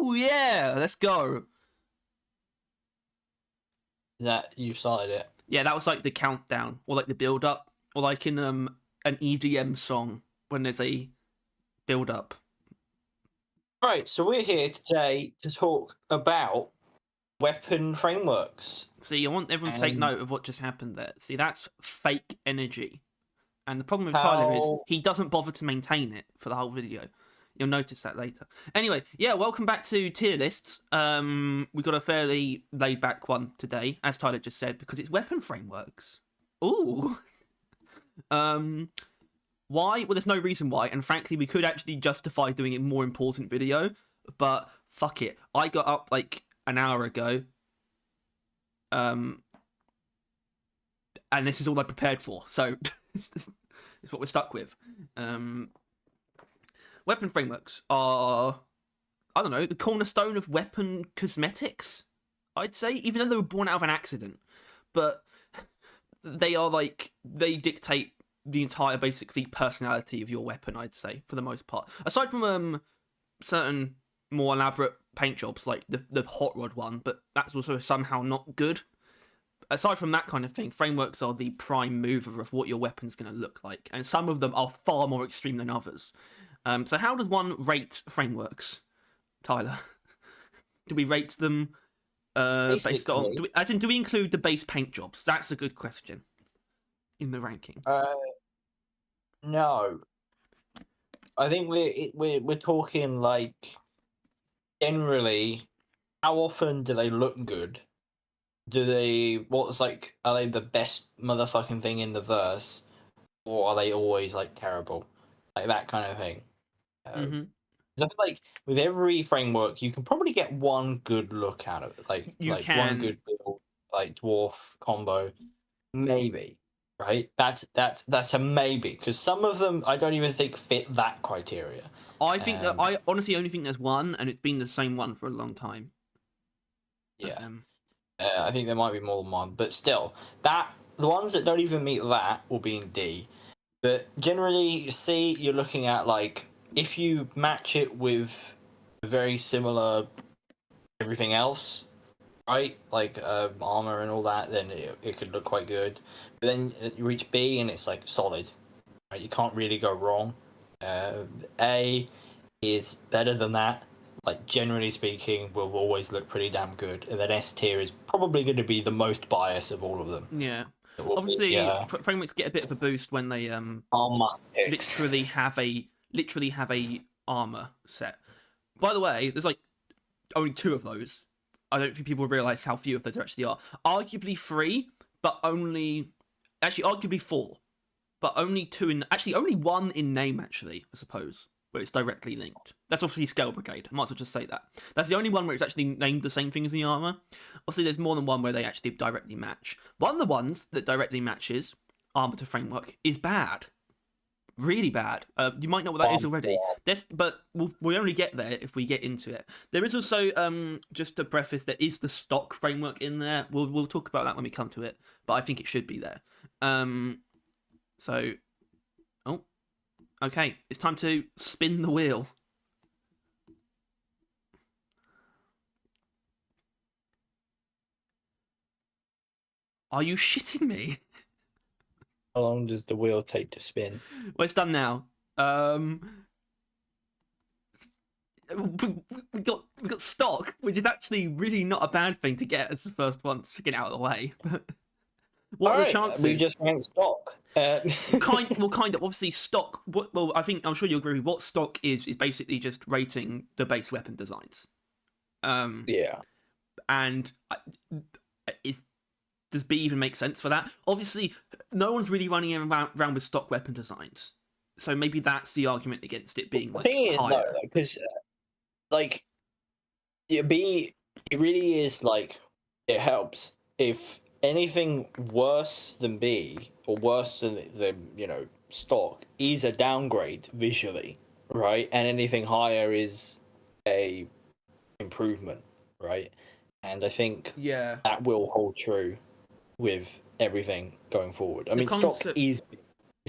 Oh yeah, let's go. Is that you started it? Yeah, that was like the countdown, or like the build up, or like in an EDM song when there's a build up. Right, so we're here today to talk about weapon frameworks. See, I want everyone to take And note of what just happened there. See, that's fake energy. And the problem with Tyler is how he doesn't bother to maintain it for the whole video. You'll notice that later. Anyway, yeah, welcome back to tier lists. We've got a fairly laid back one today, as Tyler just said, because it's weapon frameworks. Ooh. Why? Well, there's no reason why, and frankly, we could actually justify doing a more important video, but fuck it. I got up like an hour ago, and this is all I prepared for, so it's what we're stuck with. Weapon frameworks are, I don't know, the cornerstone of weapon cosmetics, I'd say, even though they were born out of an accident. But they are like, they dictate the entire, basically, personality of your weapon, I'd say, for the most part. Aside from certain more elaborate paint jobs, like the hot rod one, but that's also somehow not good. Aside from that kind of thing, frameworks are the prime mover of what your weapon's going to look like, and some of them are far more extreme than others. So how does one rate frameworks, Tyler? Do we rate them based on... Do we include the base paint jobs? That's a good question in the ranking. No. I think we're talking like generally, how often do they look good? Are they the best motherfucking thing in the verse, or are they always like terrible? Like that kind of thing. Mm-hmm. I feel like with every framework, you can probably get one good look out of it, like one good build, like dwarf combo, maybe. Right? That's a maybe, because some of them I don't even think fit that criteria. I think that I honestly only think there's one, and it's been the same one for a long time. Yeah, I think there might be more than one, but still, the ones that don't even meet that will be in D. But generally, C, you're looking at like if you match it with very similar everything else, right? Like armor and all that, then it could look quite good. But then you reach B and it's like solid. Right? You can't really go wrong. A is better than that. Like generally speaking, will always look pretty damn good. And then S tier is probably going to be the most biased of all of them. Yeah. Obviously, frameworks get a bit of a boost when they literally have a armor set. By the way, there's like only 2 of those. I don't think people realize how few of those there actually are. Arguably 3, but arguably 4, but only 2 in only 1 in name actually, I suppose, where it's directly linked. That's obviously Scale Brigade. I might as well just say that. That's the only one where it's actually named the same thing as the armor. Obviously, there's more than one where they actually directly match. One of the ones that directly matches armor to framework is bad. Really bad. You might know what that is already. But we'll only get there if we get into it. There is also, just to preface, there is the stock framework in there. We'll talk about that when we come to it, but I think it should be there. Okay, it's time to spin the wheel. Are you shitting me? How long does the wheel take to spin? Well, it's done now. We got stock, which is actually really not a bad thing to get as the first one to get out of the way. What are the chances? We just ranked stock. kind of. Obviously, stock. Well, I'm sure you'll agree. What stock is basically just rating the base weapon designs. Yeah. And does B even make sense for that? Obviously, no one's really running around with stock weapon designs, so maybe that's the argument against it being like higher. Because like B, it really is like it helps if anything worse than B or worse than the stock is a downgrade visually, right? And anything higher is a improvement, right? And I think that will hold true with everything going forward. I mean, stock is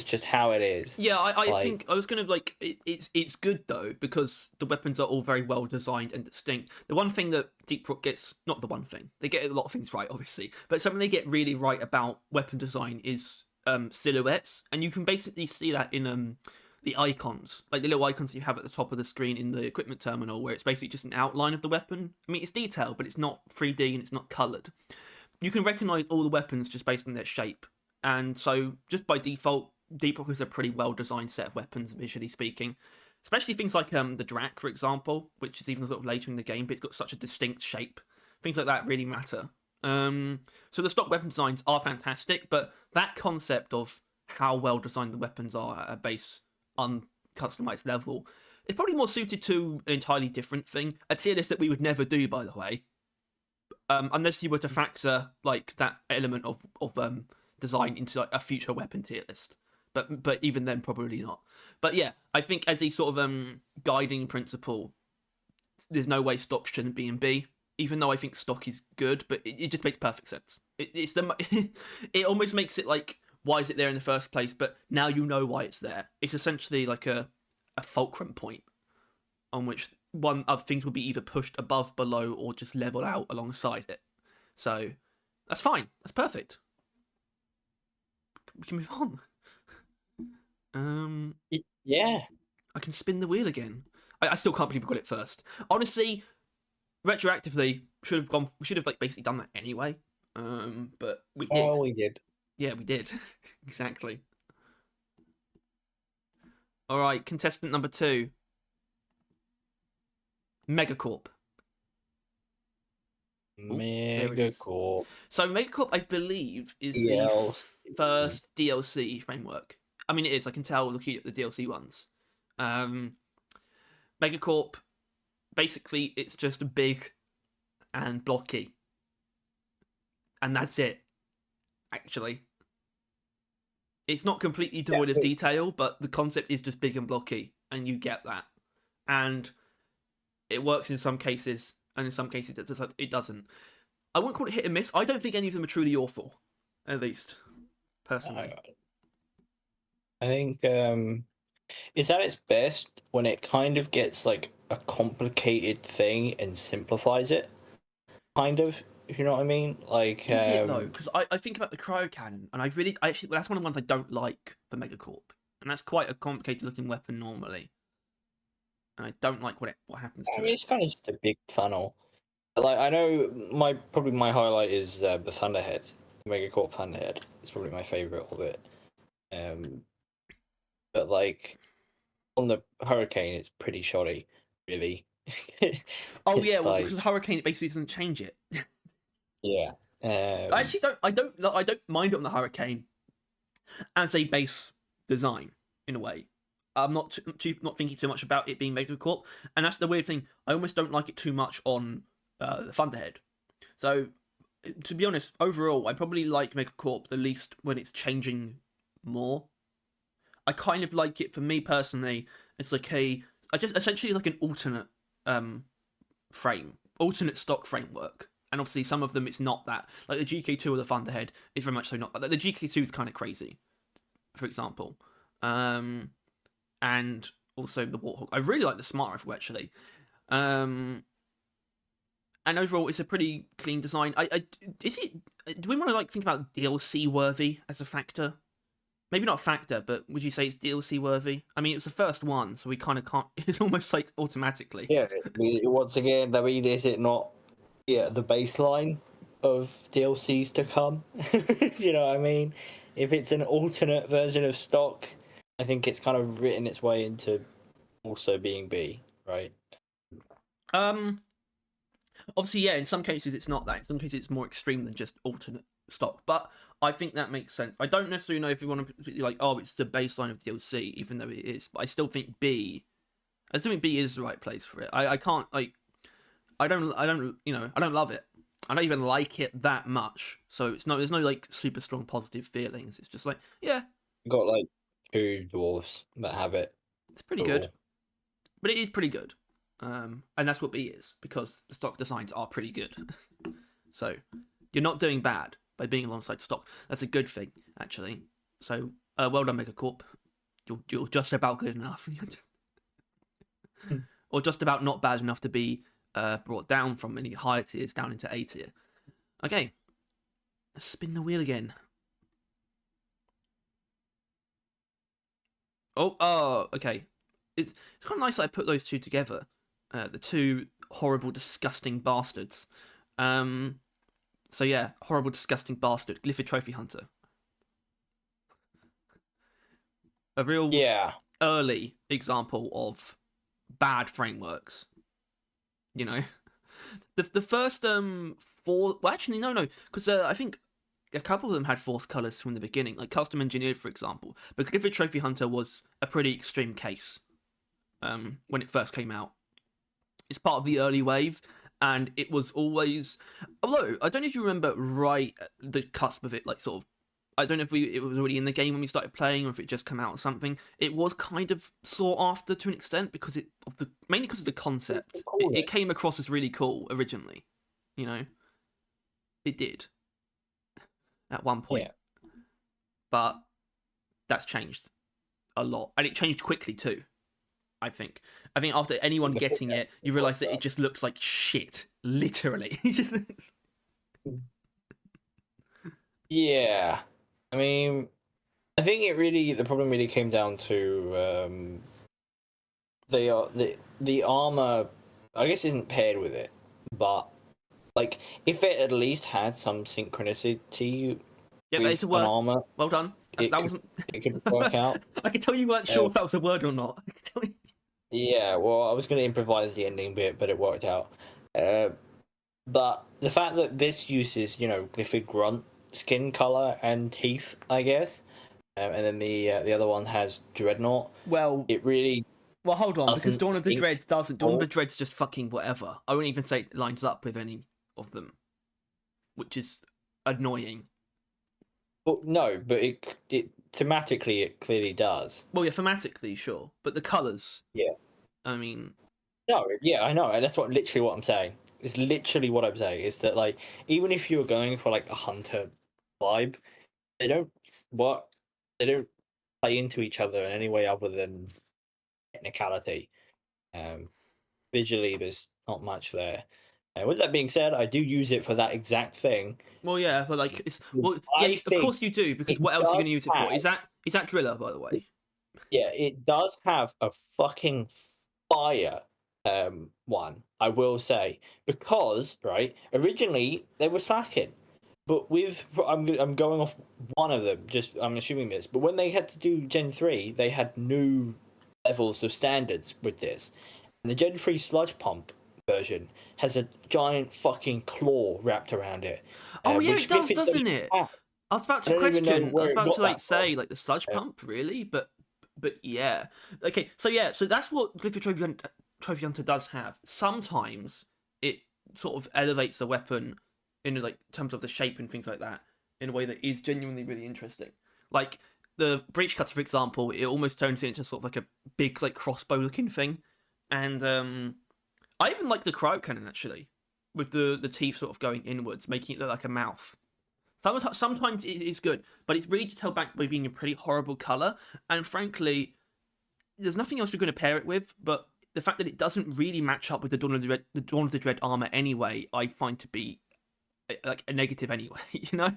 It's just how it is. Yeah, I think I was gonna like it's good though because the weapons are all very well designed and distinct. The one thing that Deep Rock gets, not the one thing, they get a lot of things right, obviously, but something they get really right about weapon design is silhouettes, and you can basically see that in the icons, like the little icons you have at the top of the screen in the equipment terminal, where it's basically just an outline of the weapon. I mean, it's detailed, but it's not 3D and it's not coloured. You can recognise all the weapons just based on their shape, and so just by default, Deep Rock is a pretty well designed set of weapons, visually speaking. Especially things like the Drac, for example, which is even sort of later in the game, but it's got such a distinct shape. Things like that really matter. So the stock weapon designs are fantastic, but that concept of how well designed the weapons are at a base uncustomized level is probably more suited to an entirely different thing. A tier list that we would never do, by the way, unless you were to factor like that element of design into like a future weapon tier list. But even then, probably not. But yeah, I think as a sort of guiding principle, there's no way stock shouldn't be in B. Even though I think stock is good, but it just makes perfect sense. It's it almost makes it like, why is it there in the first place? But now you know why it's there. It's essentially like a fulcrum point on which one of things will be either pushed above, below, or just level out alongside it. So that's fine. That's perfect. We can move on. Yeah. I can spin the wheel again. I still can't believe we got it first. Honestly, retroactively, should have like basically done that anyway. But we did. Oh, we did. Yeah, we did. Exactly. All right, contestant number 2. Megacorp. Megacorp. So Megacorp, I believe, is the first DLC framework. I mean, it is. I can tell looking at the DLC ones. Megacorp, basically, it's just big and blocky. And that's it, actually. It's not completely devoid of detail, but the concept is just big and blocky, and you get that. And it works in some cases, and in some cases it doesn't. I wouldn't call it hit and miss. I don't think any of them are truly awful, at least, personally. I think it's at its best when it kind of gets like a complicated thing and simplifies it, kind of, if you know what I mean. Like, is it though? Because I think about the cryo cannon, and I actually that's one of the ones I don't like for Megacorp, and that's quite a complicated looking weapon normally, and I don't like what happens to it. It's kind of just a big funnel. Like, I know my highlight is the Thunderhead, the Megacorp Thunderhead. It's probably my favorite of it. But like on the Hurricane, it's pretty shoddy, really. Oh yeah, well, because the Hurricane it basically doesn't change it. Yeah. I actually don't. I don't mind it on the Hurricane as a base design in a way. I'm not not thinking too much about it being Megacorp, and that's the weird thing. I almost don't like it too much on the Thunderhead. So, to be honest, overall, I probably like Megacorp the least when it's changing more. I kind of like it, for me personally. It's like essentially like an alternate alternate stock framework. And obviously, some of them it's not that. Like the GK2 or the Thunderhead is very much so not. Like the GK2 is kind of crazy, for example. And also the Warthog. I really like the Smart Rifle actually. And overall, it's a pretty clean design. Do we want to like think about DLC worthy as a factor? Maybe not a factor, but would you say it's DLC worthy? I mean, it's the first one, so we kind of can't. It's almost like automatically. Yeah. Once again, I mean, is it not? Yeah, the baseline of DLCs to come. You know what I mean? If it's an alternate version of stock, I think it's kind of written its way into also being B, right? Obviously, yeah. In some cases, it's not that. In some cases, it's more extreme than just alternate stock. But I think that makes sense. I don't necessarily know if you want to be like, oh, it's the baseline of DLC, even though it is. But I still think B. I still think B is the right place for it. I can't like. I don't love it. I don't even like it that much. So there's no like super strong positive feelings. It's just like, yeah. Got like 2 dwarves that have it. It's pretty good. But it is pretty good. And that's what B is, because the stock designs are pretty good. So you're not doing bad by being alongside stock. That's a good thing, actually. So Well done, Megacorp. You're just about good enough. Or just about not bad enough to be brought down from any higher tiers down into A tier. Okay, let's spin the wheel again. Oh, okay. It's kind of nice that I put those two together. The two horrible, disgusting bastards. So yeah, horrible, disgusting bastard, Glyphid Trophy Hunter. A real early example of bad frameworks. You know, the first four. Well, actually, no, because I think a couple of them had forced colors from the beginning, like Custom Engineered, for example. But Glyphid Trophy Hunter was a pretty extreme case when it first came out. It's part of the early wave, and it was always. Although I don't know if you remember right at the cusp of it, like sort of. I don't know if it was already in the game when we started playing, or if it just come out or something. It was kind of sought after to an extent because mainly because of the concept. It came across as really cool originally, you know. It did at one point, but that's changed a lot, and it changed quickly too. I think after anyone getting it, you realise that it just looks like shit. Literally, it just. Yeah, I mean, I think the problem really came down to the armor. I guess isn't paired with it, but like if it at least had some synchronicity. Yeah, it's a word. Armor, well done. That wasn't. It could work out. I could tell you weren't sure if that was a word or not. I could tell you. Yeah, well, I was going to improvise the ending bit, but it worked out. But the fact that this uses, Glyphid grunt skin color and teeth, I guess, and then the other one has Dreadnought. Well, it really. Well, hold on, because Dawn of the Dread doesn't. Dawn of the Dread's just fucking whatever. I wouldn't even say it lines up with any of them, which is annoying. Well, no, but it thematically it clearly does. Well, yeah, thematically, sure, but the colors. Yeah. I mean. No, yeah, I know, and that's literally what I'm saying. It's literally what I'm saying. Is that like even if you're going for like a hunter vibe, they don't work. They don't play into each other in any way other than technicality. Visually, there's not much there. With that being said, I do use it for that exact thing. Well, yeah, but like, yes, of course you do, because what else are you going to use it for? Is that Driller, by the way? Yeah, it does have a fucking fire one, I will say, because right originally they were slacking, but I'm going off one of them. Just I'm assuming this, but when they had to do Gen 3, they had new levels of standards with this. And the Gen 3 sludge pump version has a giant fucking claw wrapped around it. Oh yeah, it does, doesn't it? I was about to question. I was about to say the sludge pump, really, but yeah. Okay, so that's what Glyphid Trophy Hunter does have. Sometimes it sort of elevates the weapon in terms of the shape and things like that in a way that is genuinely really interesting. Like the breach cutter, for example, it almost turns it into sort of like a big crossbow looking thing, and I even like the cryo cannon actually, with the teeth sort of going inwards, making it look like a mouth. Sometimes it's good, but it's really just held back by being a pretty horrible color, and frankly, there's nothing else you're going to pair it with. But the fact that it doesn't really match up with the Dawn of the Dread armor anyway, I find to be like a negative anyway. You know?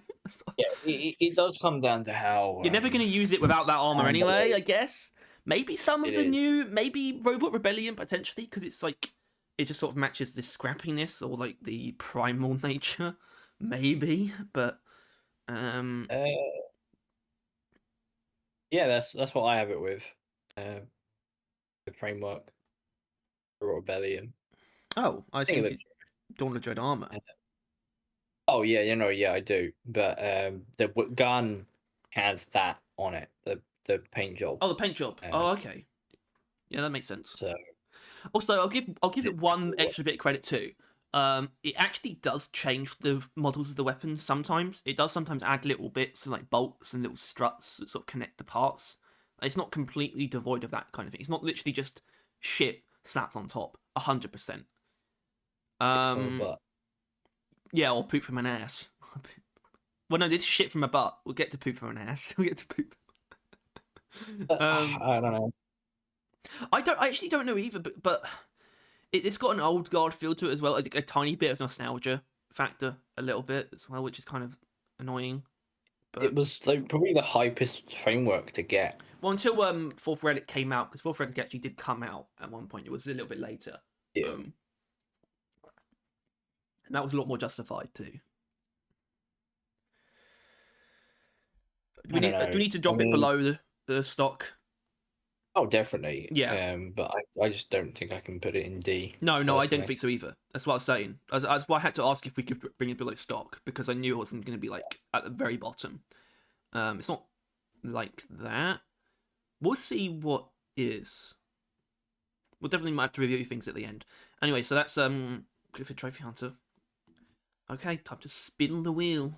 Yeah, it does come down to how you're never going to use it without that armor anyway. I guess maybe some of the new, maybe Robot Rebellion potentially, because it's like it just sort of matches this scrappiness or like the primal nature, maybe, but. Yeah, that's what I have it with. The framework for Rebellion. Oh, I think it's Dawn of Dread armor. Oh yeah, I do. But the gun has that on it. The paint job. Oh, the paint job. Oh, okay. Yeah, that makes sense. So. Also, I'll give it one extra bit of credit too. It actually does change the models of the weapons sometimes. It does sometimes add little bits like bolts and little struts that sort of connect the parts. It's not completely devoid of that kind of thing. It's not literally just shit slapped on top. 100%. Yeah, or poop from an ass. Well, no, this is shit from a butt. We'll get to poop from an ass. We'll get to poop. I don't know. I actually don't know either, but it's got an old guard feel to it as well, a tiny bit of nostalgia factor, a little bit as well, which is kind of annoying. But it was like probably the hypest framework to get. Well, until Fourth Relic came out, because Fourth Relic actually did come out at one point. It was a little bit later. Yeah. And that was a lot more justified too. Do we need to drop it below the stock? Oh, definitely. Yeah. But I just don't think I can put it in D. No, I don't think so either. That's what I was saying. That's why I had to ask if we could bring it below stock, because I knew it wasn't going to be like at the very bottom. It's not like that. We'll see what is. We'll definitely might have to review things at the end. Anyway, so that's Clifford Trophy Hunter. Okay, time to spin the wheel.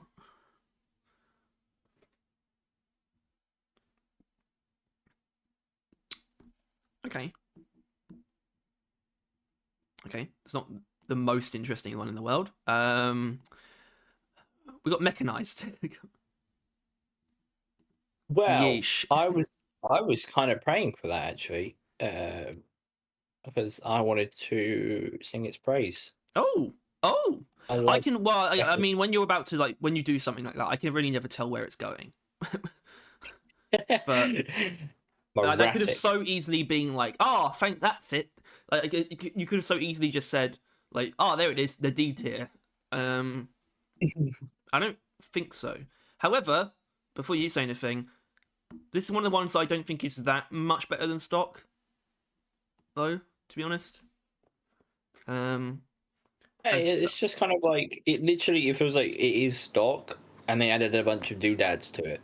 Okay. Okay, it's not the most interesting one in the world. We got mechanized. Well, Yeesh. I was kind of praying for that actually, because I wanted to sing its praise. Oh, I can. Well, I mean, when you're about to when you do something like that, I can really never tell where it's going. But that could have so easily been like, oh, that's it. Like you could have so easily just said like, oh, there it is, the D tier. I don't think so. However, before you say anything, this is one of the ones I don't think is that much better than stock, though. To be honest, it's just kind of like it feels like it is stock, and they added a bunch of doodads to it,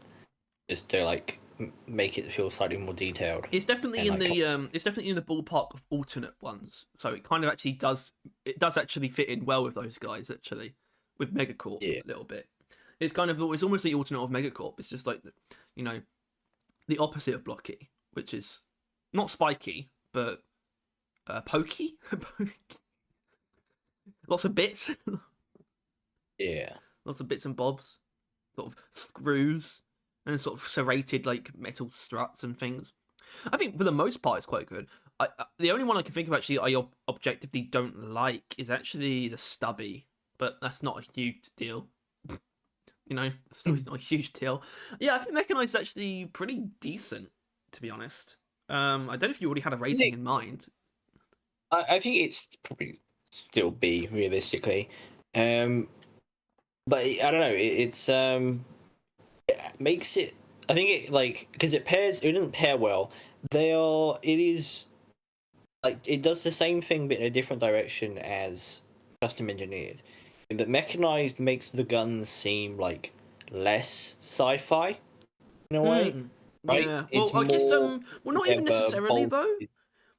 just to like make it feel slightly more detailed. It's definitely in the ballpark of alternate ones, so it kind of actually does actually fit in well with those guys actually, with Megacorp a little bit. It's almost the alternate of Megacorp. It's just like the opposite of blocky, which is not spiky but pokey. Lots of bits. Yeah. Lots of bits and bobs, sort of screws and sort of serrated like metal struts and things. I think for the most part it's quite good. The only one I can think of actually I objectively don't like is actually the stubby, but that's not a huge deal. Stubby's not a huge deal. Yeah, I think Mechanized is actually pretty decent, to be honest. I don't know if you already had a rating in mind. I think it's probably still B realistically, but I don't know. It makes it. I think it because it doesn't pair well. It is like it does the same thing but in a different direction as custom engineered. But mechanized makes the guns seem like less sci-fi in a way, right? Yeah. Well, I guess well, not even necessarily though.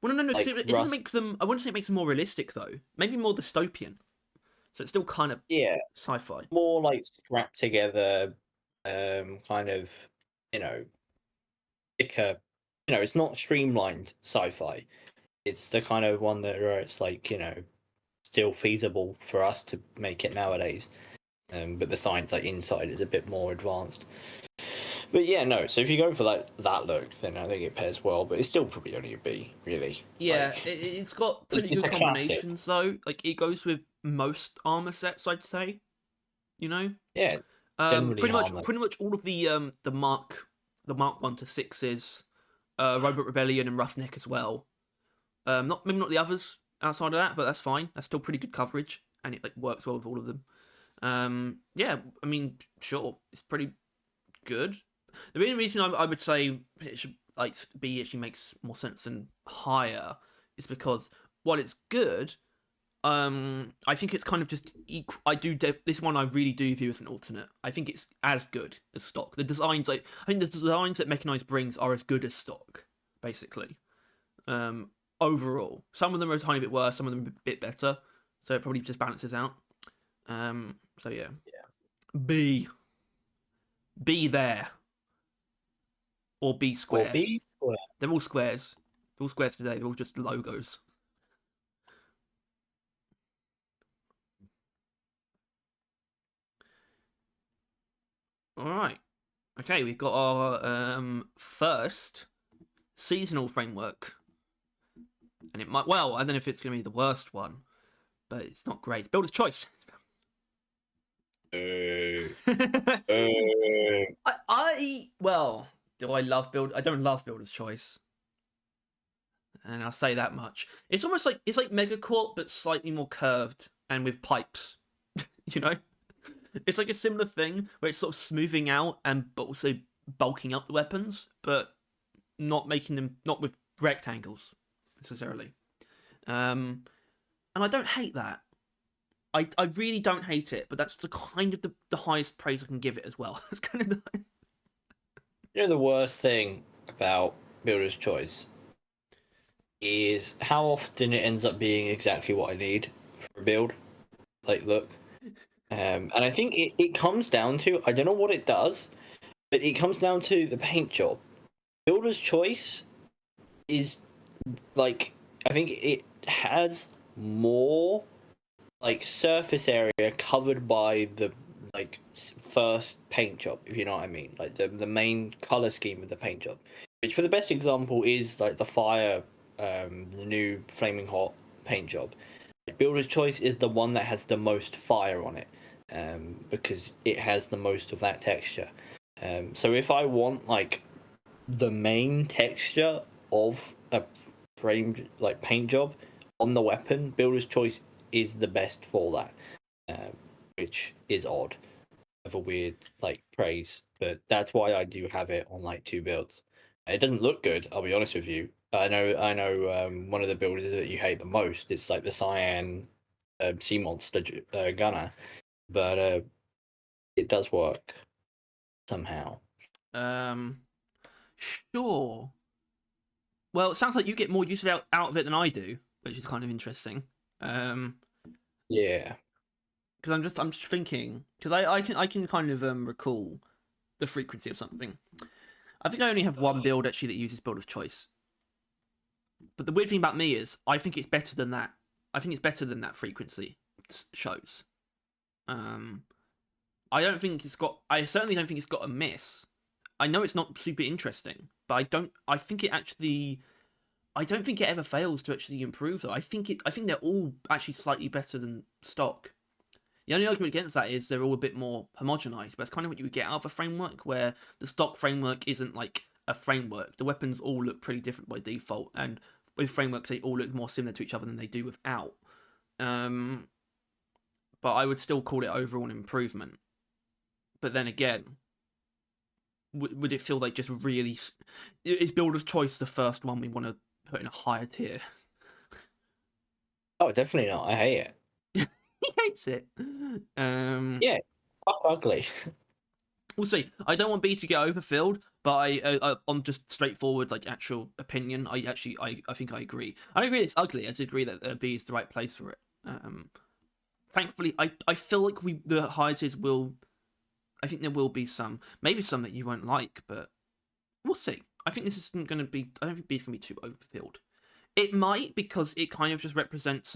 Well, no, because it doesn't make them. I wouldn't say it makes them more realistic though. Maybe more dystopian. So it's still kind of sci-fi. More like scrapped together, kind of thicker. It's not streamlined sci-fi. It's the kind of one where it's like still feasible for us to make it nowadays. But the science inside is a bit more advanced. But yeah, no. So if you go for that look, then I think it pairs well. But it's still probably only a B, really. Yeah, it's got pretty good combinations though. Like it goes with most armor sets, I'd say. Yeah. Pretty much all of the Mark 1 to 6s, Robot Rebellion and Roughneck as well. Maybe not the others outside of that, but that's fine. That's still pretty good coverage, and it works well with all of them. Yeah, I mean, sure, it's pretty good. The main reason I would say it should B actually makes more sense than higher is because while it's good, I think it's kind of just equal. This one I really do view as an alternate. I think it's as good as stock. The designs I think the designs that Mechanized brings are as good as stock, basically. Overall, some of them are a tiny bit worse, some of them a bit better, so it probably just balances out. So yeah. B there. Or B square. Or B square. They're all squares. They're all squares today. They're all just logos. All right. Okay, we've got our first seasonal framework, and it might. Well, I don't know if it's going to be the worst one, but it's not great. It's Builder's Choice. Well, do I love build? I don't love Builder's Choice, and I'll say that much. It's almost like Megacourt, but slightly more curved and with pipes. You know, it's like a similar thing where it's sort of smoothing out and but also bulking up the weapons, but not making them not with rectangles necessarily. And I don't hate that. I really don't hate it, but that's the kind of the highest praise I can give it as well. It's kind of the worst thing about Builder's Choice is how often it ends up being exactly what I need for a build. Like, look. And I think it comes down to, I don't know what it does, but it comes down to the paint job. Builder's Choice is, like, I think it has more, like, surface area covered by the, like, first paint job, if you know what I mean. Like, the main color scheme of the paint job. Which, for the best example, is, like, the fire, the new Flaming Hot paint job. Builder's Choice is the one that has the most fire on it, because it has the most of that texture. So if I want, like, the main texture of a framed, like, paint job on the weapon, Builder's Choice is the best for that, which is odd, of a weird, like, praise, but that's why I do have it on, like, 2 builds. It doesn't look good, I'll be honest with you. I know. One of the builds that you hate the most. It's like the Cyan Sea Monster gunner, but it does work somehow. Sure. Well, it sounds like you get more use out of it than I do, which is kind of interesting. Yeah. Because I'm just thinking, because I can kind of recall the frequency of something. I think I only have one build actually that uses Builder's Choice. But the weird thing about me is I think it's better than that. I think it's better than that frequency shows. I don't think it's got. I certainly don't think it's got a miss. I know it's not super interesting, but I don't. I think it actually. I don't think it ever fails to actually improve though. I think they're all actually slightly better than stock. The only argument against that is they're all a bit more homogenized, but that's kind of what you would get out of a framework where the stock framework isn't like a framework. The weapons all look pretty different by default, and with frameworks they all look more similar to each other than they do without. But I would still call it overall an improvement. But then again, would it feel like just really is Builder's Choice the first one we want to put in a higher tier? Oh, definitely not. I hate it. He hates it. Yeah, fuck ugly. We'll see. I don't want B to get overfilled, but I on just straightforward like actual opinion, I think I agree. I agree it's ugly. I just agree that B is the right place for it. Thankfully, I feel like the higher tiers will. I think there will be some, maybe some that you won't like, but we'll see. I think this isn't going to be. I don't think B's going to be too overfilled. It might because it kind of just represents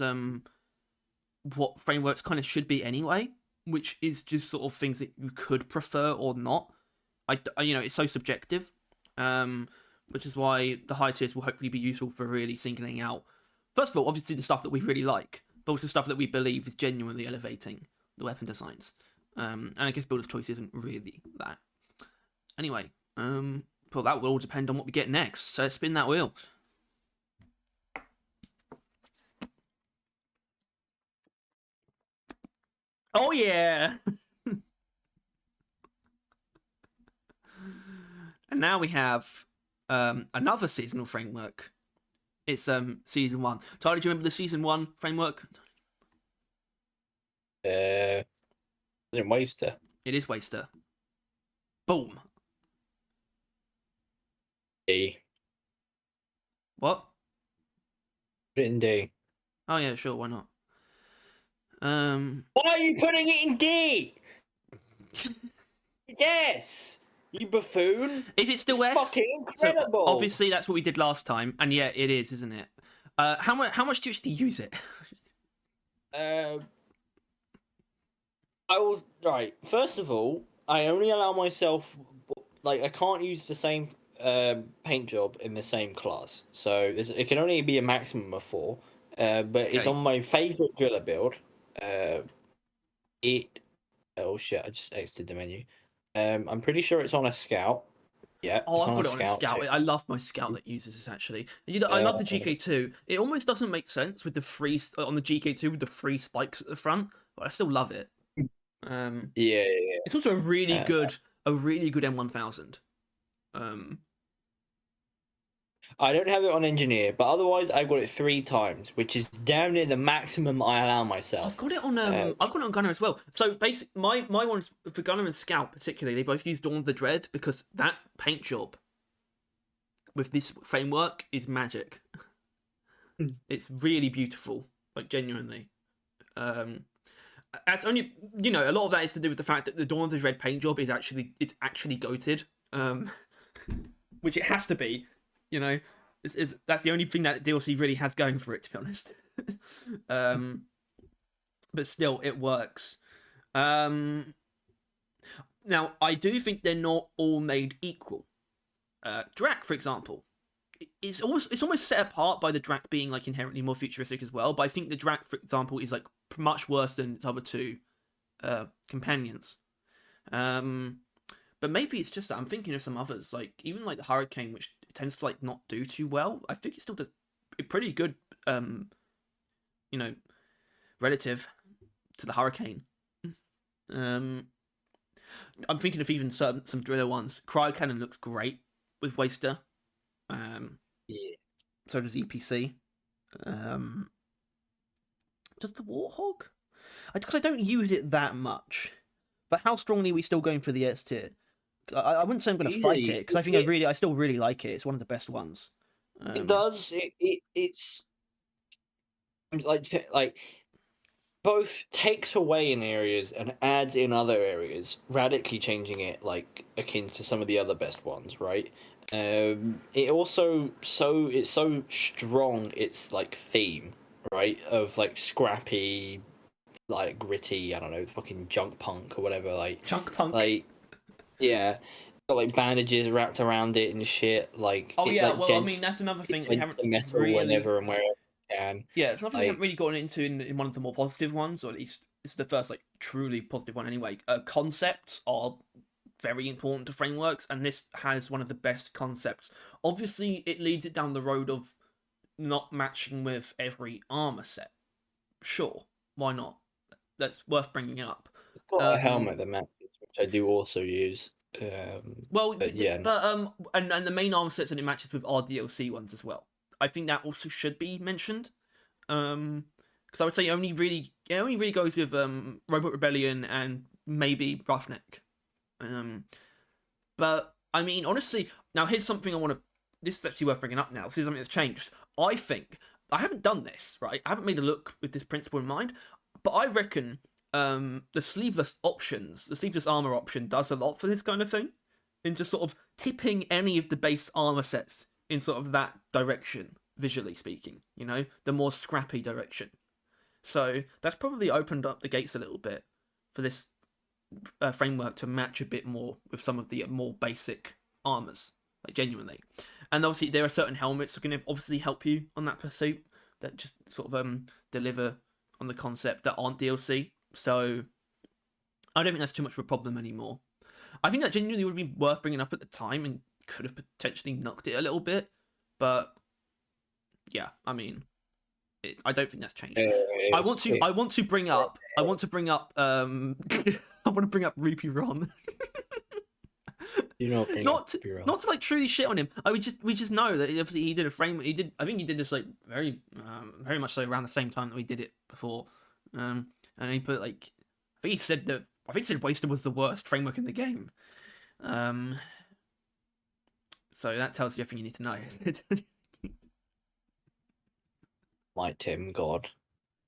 what frameworks kind of should be anyway, which is just sort of things that you could prefer or not. It's so subjective, which is why the high tiers will hopefully be useful for really singling out. First of all, obviously the stuff that we really like, but also stuff that we believe is genuinely elevating the weapon designs. And I guess Builder's Choice isn't really that. Anyway, well, that will all depend on what we get next. So spin that wheel. Oh yeah! And now we have another seasonal framework. It's season 1. Tyler, do you remember the season 1 framework? In Waster. It is Waster. Boom. D. What? Put it in D. Oh yeah, sure. Why not? Why are you putting it in D? Yes. You buffoon! Is it still S? Fucking incredible! So, obviously, that's what we did last time, and yeah, it is, isn't it? How much do you actually use it? I was right. First of all, I only allow myself I can't use the same paint job in the same class, so it can only be a maximum of 4. But it's on my favorite driller build. Oh shit! I just exited the menu. I'm pretty sure it's on a scout. Yeah. Oh, I've got it on a scout. I love my scout that uses this actually. I love the GK2. It almost doesn't make sense with the free on the GK2 with the free spikes at the front, but I still love it. Yeah. It's also a really good M1000. I don't have it on engineer, but otherwise I've got it 3 times, which is down near the maximum I allow myself. I've got it on Gunner as well. So basically, my ones for Gunner and Scout particularly, they both use Dawn of the Dread because that paint job with this framework is magic. It's really beautiful, like genuinely. That's only a lot of that is to do with the fact that the Dawn of the Dread paint job is actually goated, which it has to be. That's the only thing that DLC really has going for it, to be honest. But still, it works. Now, I do think they're not all made equal. Drac, for example, it's almost set apart by the Drac being like inherently more futuristic as well. But I think the Drac, for example, is like much worse than its other 2 companions. But maybe it's just that I'm thinking of some others, like even like the Hurricane, which tends to like not do too well. I think it still does a pretty good, relative to the Hurricane. I'm thinking of even some driller ones. Cryo Cannon looks great with Waster. Yeah. So does EPC. Does the Warthog? Because I don't use it that much. But how strongly are we still going for the S tier? I wouldn't say I'm going to fight it because I think I still really like it. It's one of the best ones. It does. It's like both takes away in areas and adds in other areas, radically changing it like akin to some of the other best ones, right? It also it's so strong. It's like theme, right, of like scrappy, like gritty. I don't know, fucking junk punk or whatever. Like junk punk. Like yeah. Got like bandages wrapped around it and shit. Like I mean that's another thing we haven't the metal really whenever and wherever we can. Yeah, it's nothing we haven't really gotten into in one of the more positive ones, or at least this is the first like truly positive one anyway. Concepts are very important to frameworks, and this has one of the best concepts. Obviously, it leads it down the road of not matching with every armor set. Sure, why not? That's worth bringing up. It's got a helmet that matches, which I do also use. And the main armor sets and it matches with our DLC ones as well. I think that also should be mentioned. Because I would say it only really goes with Robot Rebellion and maybe Roughneck. But I mean, honestly, now here's something I want to. This is actually worth bringing up now. This is something that's changed. I think I haven't done this right. I haven't made a look with this principle in mind, but I reckon the sleeveless armor option does a lot for this kind of thing, in just sort of tipping any of the base armor sets in sort of that direction, visually speaking. The more scrappy direction. So that's probably opened up the gates a little bit for this framework to match a bit more with some of the more basic armors, like genuinely. And obviously there are certain helmets that can obviously help you on that pursuit that just sort of deliver on the concept that aren't DLC. So I don't think that's too much of a problem anymore. I think that genuinely would be worth bringing up at the time and could have potentially knocked it a little bit, but yeah, I mean, I don't think that's changed. I want to bring up I want to bring up Rupee Ron. Not to like truly shit on him. We just know that obviously he did a frame. I think he did this like very much so around the same time that we did it before. And he put like he said Waster was the worst framework in the game. So that tells you everything you need to know. My Tim, God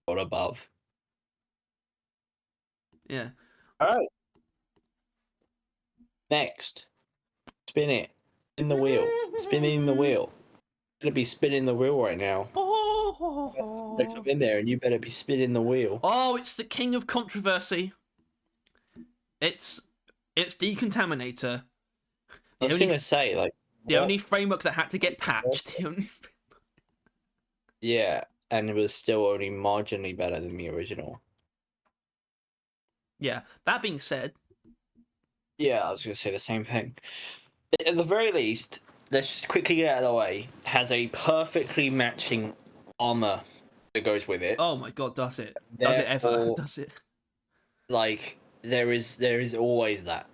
above. Yeah. All right. Next, spin it. Spin the wheel. Spinning the wheel. You better be spinning the wheel right now. Better come in there and you better be spinning the wheel. Oh, it's the king of controversy. It's Decontaminator. I was gonna say, like, the only framework that had to get patched. Yeah, and it was still only marginally better than the original. Yeah. That being said. Yeah, I was gonna say the same thing. At the very least, let's just quickly get out of the way. Has a perfectly matching armor that goes with it. Oh my god, does it? Therefore, does it ever? Does it? Like, there is always that.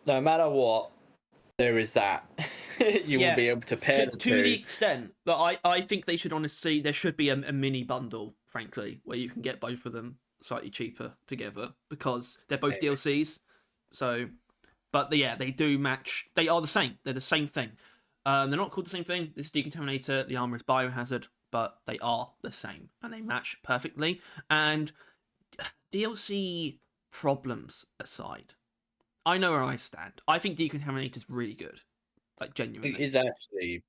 No matter what, there is that. You will be able to pair the two. To the extent that I think they should honestly, there should be a mini bundle, frankly, where you can get both of them slightly cheaper together because they're both DLCs. So, but yeah, they do match. They are the same. They're the same thing. They're not called the same thing. This is Decontaminator. The armor is Biohazard, but they are the same and they match perfectly. And DLC problems aside, I know where I stand. I think Decontaminator is really good. Like, genuinely. It is actually.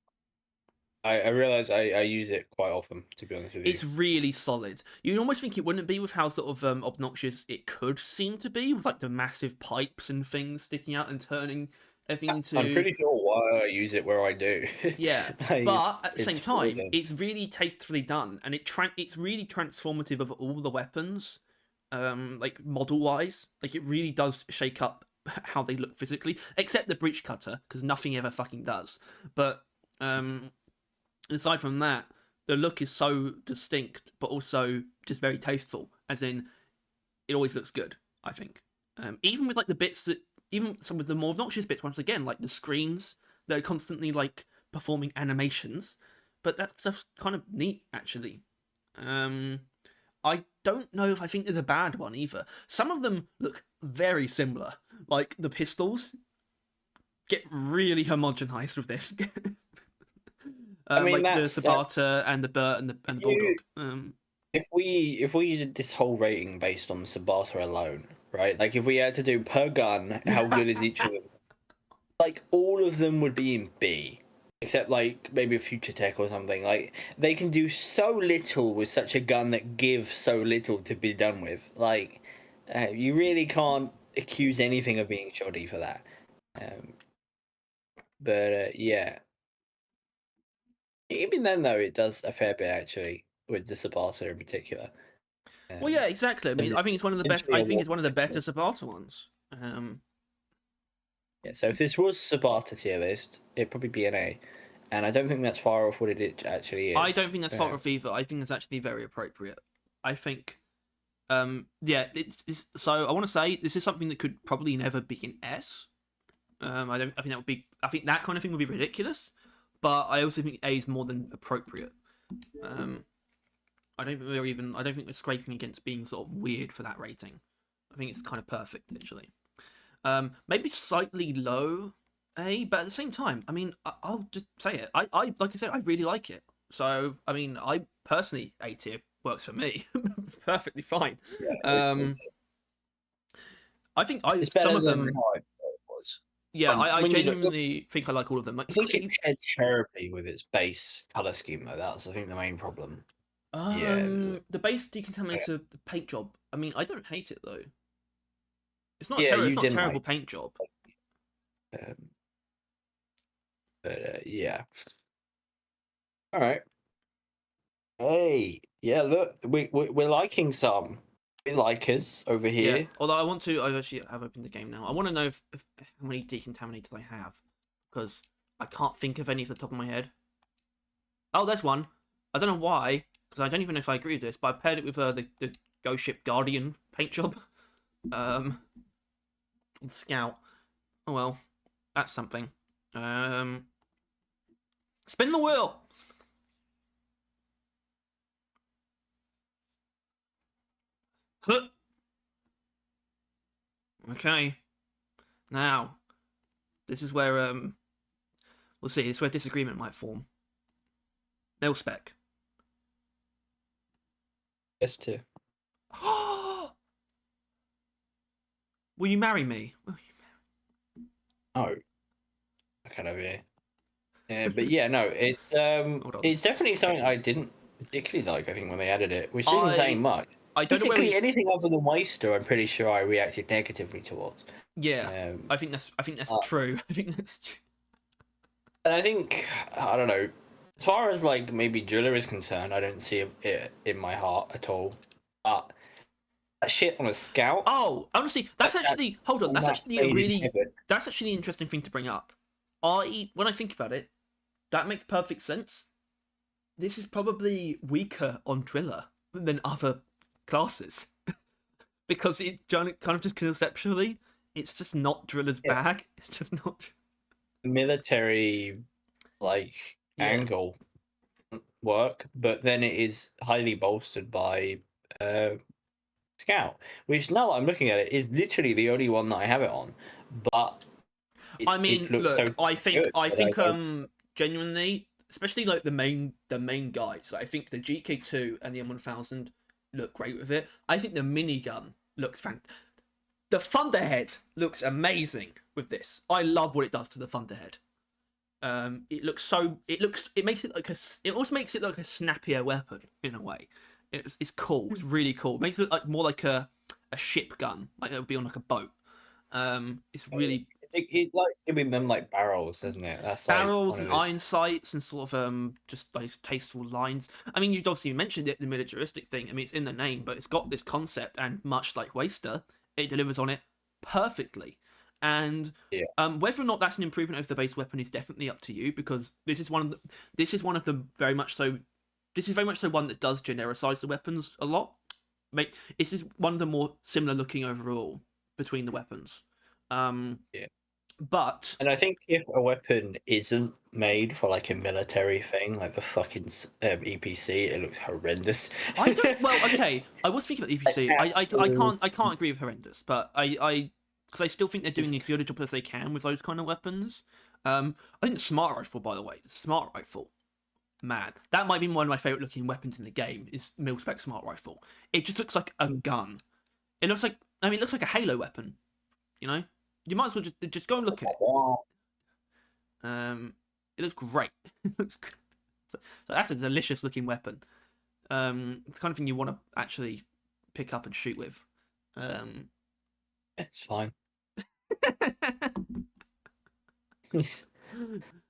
I realise I use it quite often, to be honest with you. It's really solid. You'd almost think it wouldn't be with how sort of obnoxious it could seem to be, with like the massive pipes and things sticking out and turning everything into... I'm pretty sure why I use it where I do. Yeah, but at the same time, it's really tastefully done, and it's really transformative of all the weapons, like model-wise. Like, it really does shake up how they look physically, except the breach cutter, because nothing ever fucking does. But aside from that, the look is so distinct, but also just very tasteful. As in, it always looks good, I think. Even with like the bits that, even some of the more obnoxious bits, once again, like the screens that are constantly like performing animations. But that's just kind of neat, actually. I don't know if I think there's a bad one either. Some of them look very similar. Like the pistols get really homogenized with this. I mean, like the Sabata and the Burt and the Bulldog. If we did this whole rating based on the Sabata alone, right? Like, if we had to do per gun, how good is each of them? Like, all of them would be in B, except like maybe a Future Tech or something. Like, they can do so little with such a gun that gives so little to be done with. Like, you really can't accuse anything of being shoddy for that. But yeah. Even then, though, it does a fair bit actually with the Sabata in particular. Well, yeah, exactly. I mean, I think it's one of the best. I think it's one of the better Sabata ones. Yeah. So if this was Sabata tier list, it'd probably be an A, and I don't think that's far off what it actually is. I don't think that's far off either. I think it's actually very appropriate. I think, yeah, it's so I want to say this is something that could probably never be an S. I think that would be. I think that kind of thing would be ridiculous. But I also think A is more than appropriate. I don't think we're scraping against being sort of weird for that rating. I think it's kind of perfect, actually. Maybe slightly low A, but at the same time, I mean, I'll just say it. I like I said, I really like it. So, I mean, I personally, A tier works for me perfectly fine. Yeah, I think some of them. Yeah, I genuinely think I like all of them. Like, I think it paired terribly with its base color scheme, though. That's, I think, the main problem. The base Decontaminator paint job. I mean, I don't hate it though. It's not it's not a terrible paint job. But yeah. All right. Hey, yeah. Look, we're liking some. Likers over here. Yeah. Although I actually have opened the game now. I want to know if how many decontaminators I have, because I can't think of any off the top of my head. Oh, there's one. I don't know why, because I don't even know if I agree with this, but I paired it with the Ghost Ship Guardian paint job. On Scout. Oh well, that's something. Spin the wheel. Huh. Okay. Now, this is where we'll see. This is where disagreement might form. Mil spec. S2. Will you marry me? Oh. Okay, over here. Yeah, but yeah, no, it's definitely something I didn't particularly like. I think when they added it, which isn't saying much. I don't Basically, anything other than Waster, I'm pretty sure I reacted negatively towards. Yeah, I think that's true. I think that's true. And I think, I don't know, as far as like maybe driller is concerned, I don't see it in my heart at all. But a shit on a scout. Oh, honestly, that's actually hold on. That's actually a really that's actually an interesting thing to bring up. When I think about it, that makes perfect sense. This is probably weaker on driller than other classes because it kind of just conceptually, it's just not driller's bag. It's just not military angle work, but then it is highly bolstered by scout, which now that I'm looking at it is literally the only one that I have it on. But I mean, look, I think genuinely, especially like the main guys, I think the GK2 and the M1000 look great with it. I think the minigun looks fantastic. The Thunderhead looks amazing with this. I love what it does to the Thunderhead. It makes it it also makes it look like a snappier weapon in a way. It's cool. It's really cool. It makes it look like more like a ship gun, like it would be on like a boat. It's really it likes giving them like barrels, doesn't it? That's barrels and iron sights and sort of just those tasteful lines. I mean, you'd obviously mentioned it, the militaristic thing. I mean, it's in the name, but it's got this concept, and much like Waster, it delivers on it perfectly. And whether or not that's an improvement over the base weapon is definitely up to you, because this is one of the very much so one that does genericize the weapons a lot. This is one of the more similar looking overall between the weapons. But and I think if a weapon isn't made for like a military thing, like the fucking EPC, it looks horrendous. I don't. Well, okay. I was thinking about EPC. I can't agree with horrendous, but because I still think they're doing as good a job as they can with those kind of weapons. I think the smart rifle, by the way, man, that might be one of my favorite looking weapons in the game. Is mil-spec smart rifle. It just looks like a gun. It looks like it looks like a Halo weapon. You know, you might as well just go and look at it. It looks great. So that's a delicious looking weapon. It's the kind of thing you want to actually pick up and shoot with. It's fine. Quite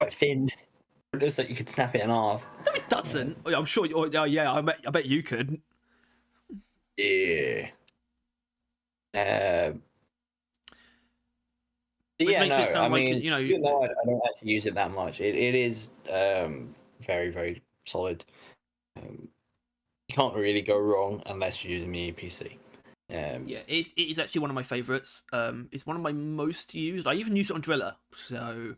thin. It looks like you could snap it in half. No, it doesn't. I'm sure. Yeah, I bet you could. Yeah. Which makes it sound like, I don't actually use it that much. It is very, very solid. You can't really go wrong unless you're using the EPC. It is actually one of my favourites. It's one of my most used. I even use it on driller, so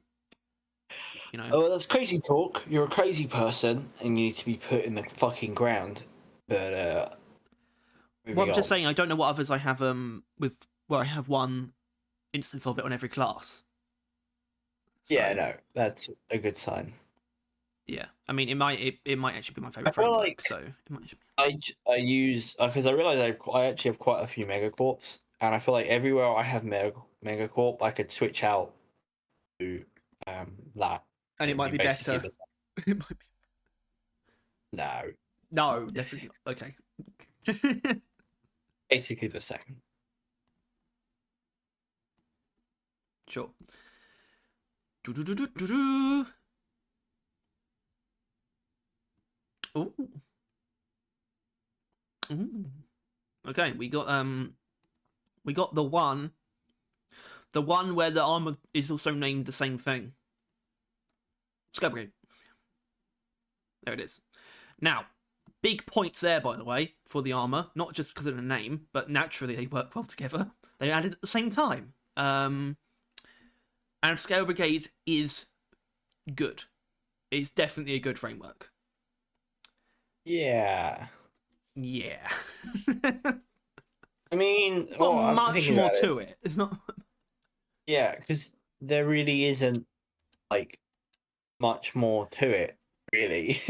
Oh, that's crazy talk. You're a crazy person, and you need to be put in the fucking ground. But well, I'm just saying, I don't know what others I have with where I have one instance of it on every class. So, yeah, no, that's a good sign. Yeah, I mean, it might actually be my favorite framework. So it might I use because I realize I actually have quite a few megacorps, and I feel like everywhere I have megacorp, I could switch out to that, and it might be better. It might be. No, definitely not. Okay. Basically the same. Sure. Ooh. Ooh. Okay, we got the one where the armor is also named the same thing. Scabbergate. There it is. Now, big points there, by the way, for the armor. Not just because of the name, but naturally they work well together. They added at the same time. And Scale Brigade is good. It's definitely a good framework. Yeah. Yeah. I mean, not much more to it. It's not. Yeah, because there really isn't like much more to it, really.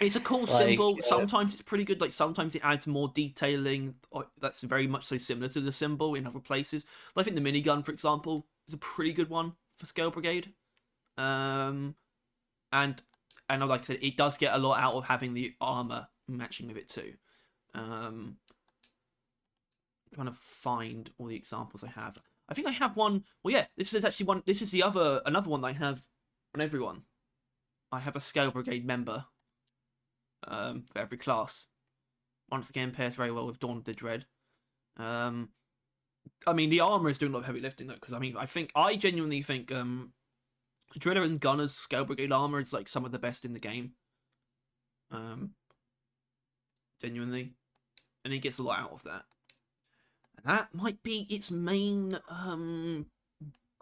It's a cool symbol. Sometimes it's pretty good. Like sometimes it adds more detailing. That's very much so similar to the symbol in other places. I think the minigun, for example, is a pretty good one for Scale Brigade. And like I said, it does get a lot out of having the armor matching with it too. I'm trying to find all the examples I have. I think I have one. Well, yeah, this is actually one. This is another one that I have on everyone. I have a Scale Brigade member for every class. Once again, pairs very well with Dawn of the Dread. I mean, the armor is doing a lot of heavy lifting though, because I genuinely think Driller and Gunner's Scale Brigade armor is like some of the best in the game. Genuinely, and he gets a lot out of that. And that might be its main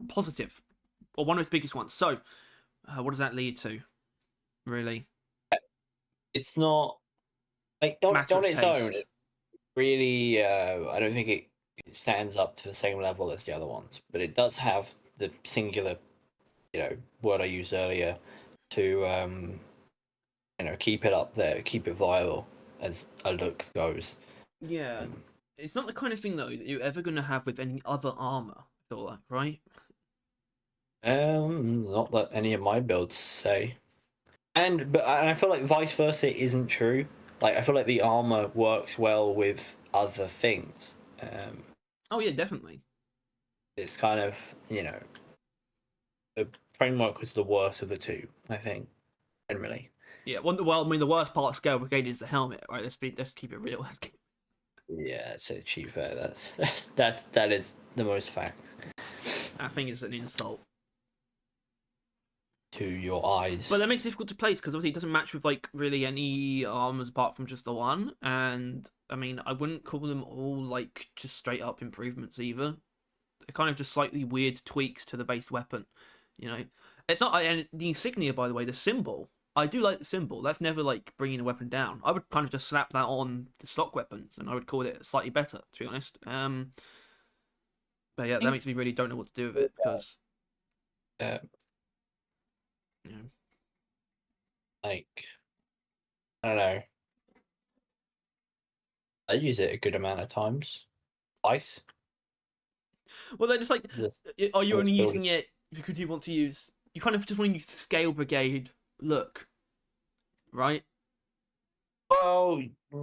positive, or one of its biggest ones. So, what does that lead to? Really, it's not like on its own. Really, I don't think it stands up to the same level as the other ones, but it does have the singular, word I used earlier to, keep it up there, keep it viable as a look goes. Yeah, it's not the kind of thing though that you're ever going to have with any other armor. I feel like, right? Not that any of my builds say, and I feel like vice versa isn't true. Like I feel like the armor works well with other things. Oh yeah, definitely. It's kind of the framework was the worst of the two, I think, generally. Yeah. Well, I mean, the worst part of Scale Brigade is the helmet, right? Let's keep it real. Yeah, it's a cheap fair. That is the most facts. That thing is an insult to your eyes. But that makes it difficult to place because obviously it doesn't match with like really any armors apart from just the one. And I mean, I wouldn't call them all like just straight up improvements either. They're kind of just slightly weird tweaks to the base weapon. It's not. And the insignia, by the way, the symbol. I do like the symbol. That's never like bringing the weapon down. I would kind of just slap that on the stock weapons, and I would call it slightly better, to be honest. But yeah, that makes me really don't know what to do with it because. Like, I don't know. I use it a good amount of times. Twice. Well, then it's like, are you only using it because you want to use? You kind of just want to use the Scale Brigade look, right? Well,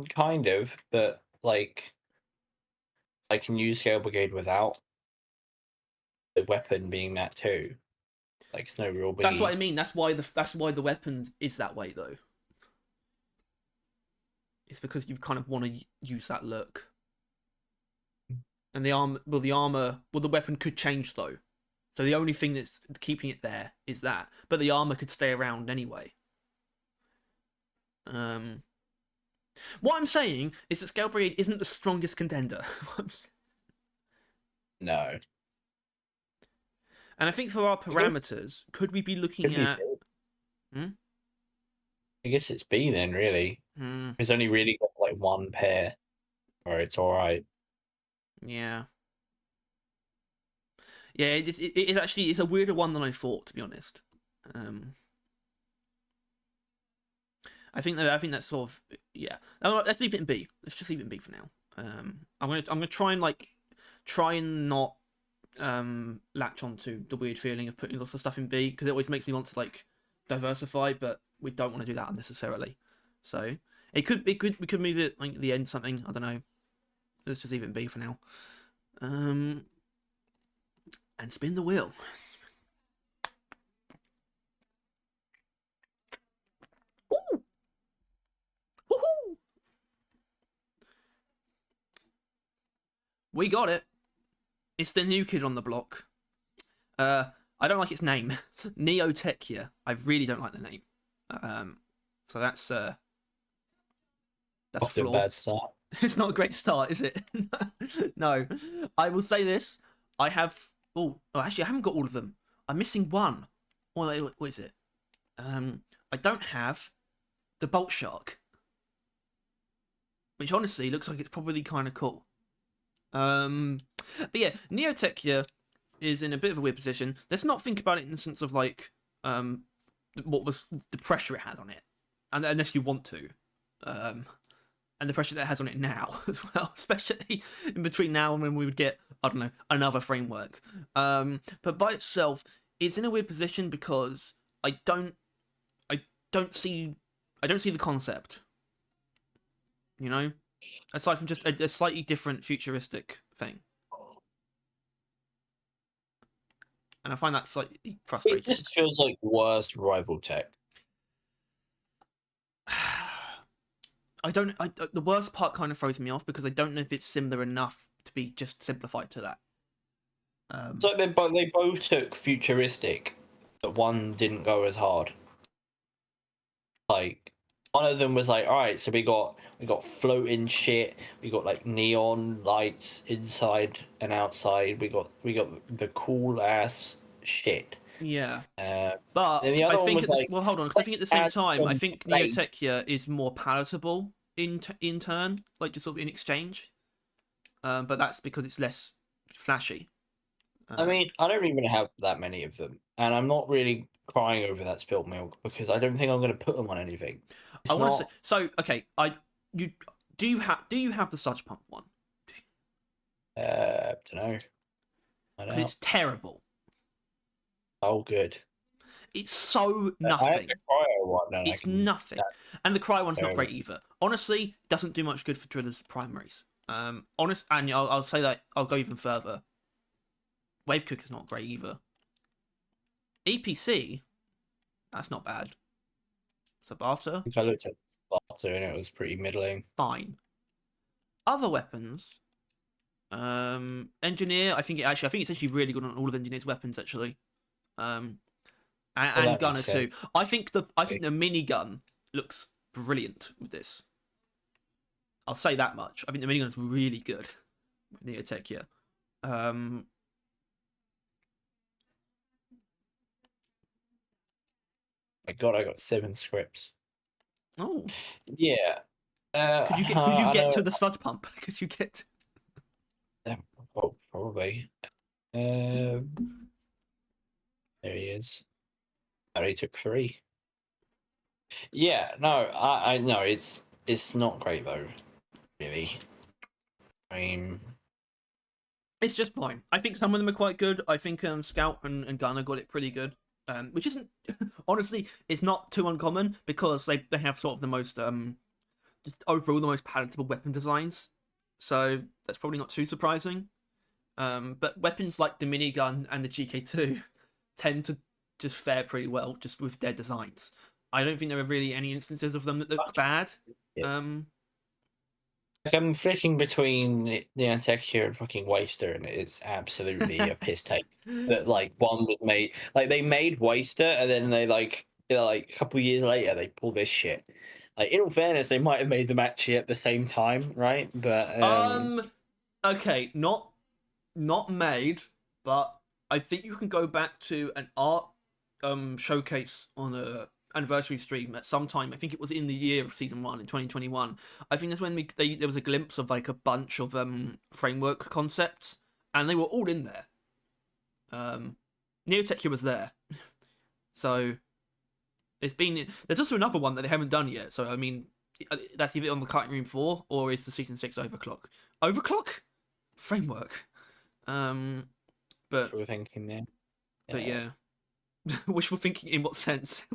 kind of, but like, I can use Scale Brigade without the weapon being that too. Like, it's no real biggie. That's what I mean. That's why the weapon is that way though. It's because you kind of want to use that look. And the weapon could change though. So the only thing that's keeping it there is that, but the armor could stay around anyway. What I'm saying is that Scale Brigade isn't the strongest contender. No. And I think for our parameters, could we be looking at? I guess it's B then, really. It's only really got like one pair where it's all right. Yeah. Yeah, it actually is a weirder one than I thought, to be honest. I think that's sort of let's leave it in B. Let's just leave it in B for now. I'm gonna try and not latch onto the weird feeling of putting lots of stuff in B because it always makes me want to like diversify, but we don't want to do that unnecessarily. So we could move it like at the end something. I don't know. Let's just leave it in B for now. And spin the wheel. Ooh. Woohoo! We got it. It's the new kid on the block. I don't like its name. Neotechia. I really don't like the name. So that's a flaw. Bad start. It's not a great start, is it? No. I will say this. I have. Oh, actually, I haven't got all of them. I'm missing one. What is it? I don't have the Bolt Shark, which honestly looks like it's probably kind of cool. But yeah, Neotechia is in a bit of a weird position. Let's not think about it in the sense of like what was the pressure it had on it, and unless you want to, and the pressure that it has on it now as well, especially in between now and when we would get, I don't know, another framework. But by itself, it's in a weird position because I don't see the concept. Aside from just a slightly different futuristic thing. and I find that slightly It frustrating. just feels like worst rival tech. The worst part kind of throws me off because I don't know if it's similar enough to be just simplified to that. So they both took futuristic, but one didn't go as hard. Like one of them was like, all right, so we got floating shit, we got like neon lights inside and outside, we got the cool ass shit. Yeah. But the other one was like, well, hold on, because I think at the same time, I think base. Neotechia is more palatable in turn, like just sort of in exchange. But that's because it's less flashy. I mean, I don't even have that many of them, and I'm not really crying over that spilt milk because I don't think I'm going to put them on anything. I want to say so. Okay, do you have the Sludge Pump one? Don't know. Because it's terrible. Oh, good. It's so nothing. I have the cryo one. It's nothing, and the cryo one's not great either. Honestly, doesn't do much good for drillers' primaries. And I'll say that I'll go even further. Wave Cooker's not great either. EPC, that's not bad. Sabata, I think I looked at Sabata and it was pretty middling. Fine. Other weapons, Engineer. I think it's actually really good on all of Engineer's weapons actually. And Gunner too. I think the minigun looks brilliant with this. I'll say that much. I think the minigun's really good with Neotechia. My God, I got 7 scripts. Oh. Yeah. Could you get to the Sludge Pump? Could you get? Oh, probably. There he is. I only took 3. Yeah, no, I know it's not great though, really. I mean, it's just fine. I think some of them are quite good. I think Scout and Gunner got it pretty good. Which isn't honestly, it's not too uncommon because they have sort of the most just overall the most palatable weapon designs. So that's probably not too surprising. But weapons like the minigun and the GK2 tend to just fare pretty well just with their designs. I don't think there are really any instances of them that look bad. Yeah. Like I'm flicking between the Neotechia and fucking Waster, and it's absolutely a piss take. That like one was made, like they made Waster, and then they like a couple years later they pull this shit. Like in all fairness, they might have made them actually at the same time, right? But okay, not made, but I think you can go back to an art showcase on a anniversary stream at some time. I think it was in the year of season 1 in 2021. I think that's when there was a glimpse of like a bunch of framework concepts, and they were all in there. Neotechia was there, so there's also another one that they haven't done yet. So I mean, that's either on the Cutting Room 4 or is the season 6 overclock framework. But we're thinking there. But yeah. Wishful thinking in what sense?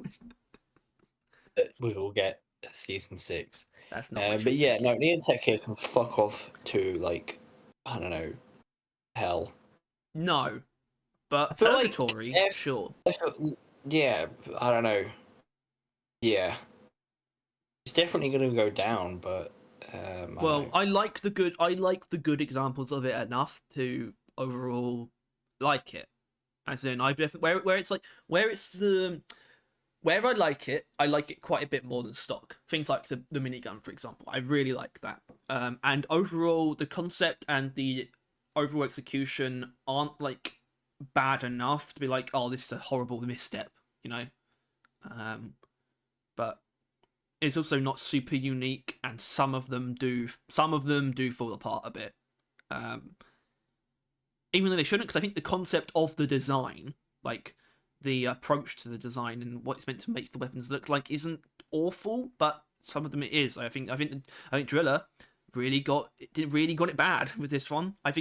That we will get season 6. That's not. But yeah, no, Neotechia can fuck off to like, I don't know, hell. No, but purgatory, like sure. Yeah, I don't know. Yeah, it's definitely going to go down, but well, I like the good examples of it enough to overall like it. As in, I definitely where it's like where I like it quite a bit more than stock. Things like the minigun, for example, I really like that. And overall, the concept and the overall execution aren't like bad enough to be like, oh, this is a horrible misstep, you know. But it's also not super unique, and some of them do fall apart a bit. Even though they shouldn't, because I think the concept of the design, like the approach to the design and what it's meant to make the weapons look like, isn't awful, but some of them it is. I think Driller really got it bad with this one. I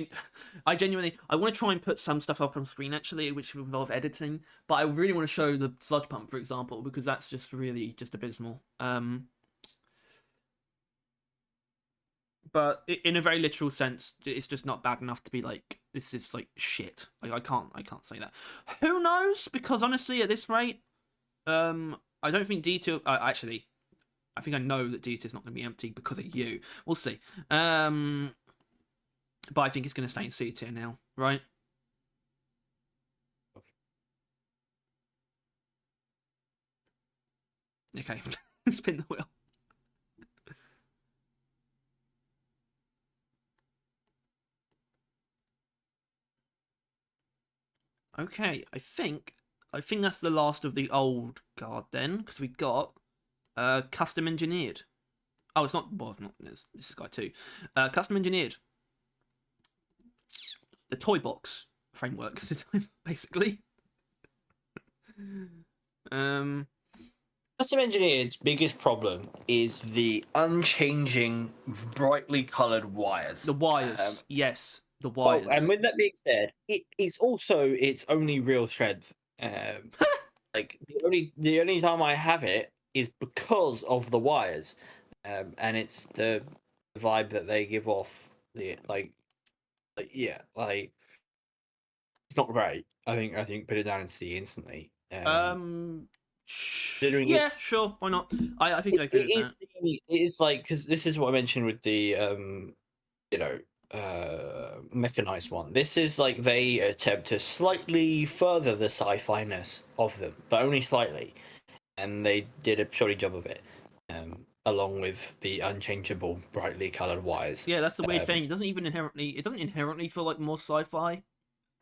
want to try and put some stuff up on screen actually, which will involve editing, but I really want to show the Sludge Pump, for example, because that's just really just abysmal. But in a very literal sense, it's just not bad enough to be like this is like shit. Like I can't say that. Who knows? Because honestly, at this rate, I don't think D2. Actually, I think I know that D2 is not going to be empty because of you. We'll see. But I think it's going to stay in C tier now, right? Okay, spin the wheel. Okay, I think that's the last of the old guard then, because we got custom engineered. Oh, it's not. Well, not this. This is guy too. Custom engineered. The toy box framework, basically. Custom engineered's biggest problem is the unchanging, brightly coloured wires. The wires, yes, the wires. Well, and with that being said, it's also its only real strength. Like the only time I have it is because of the wires, and it's the vibe that they give off. Like yeah, like it's not great. I think put it down and see instantly. Yeah, sure, why not? I think it is like, because this is what I mentioned with the mechanized one. This is like they attempt to slightly further the sci-fi-ness of them, but only slightly, and they did a shoddy job of it. Along with the unchangeable, brightly colored wires. Yeah, that's the weird thing. It doesn't inherently feel like more sci-fi.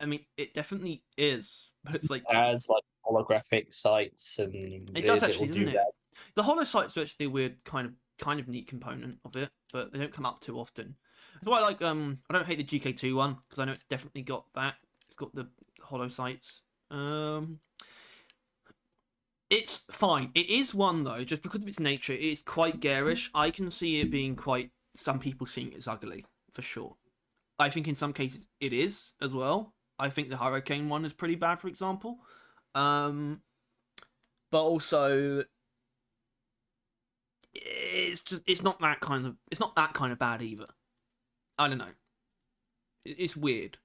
I mean, it definitely is, but it's like it has like holographic sights and it does actually, doesn't it? The holo sights are actually a weird kind of neat component of it, but they don't come up too often. That's why I like I don't hate the GK2 one because I know it's definitely got that. It's got the holo sights. It's fine. It is one though, just because of its nature. It is quite garish. I can see it being quite. Some people seeing it as ugly for sure. I think in some cases it is as well. I think the Hurricane one is pretty bad, for example. But also, it's not that kind of bad either. I don't know. It's weird.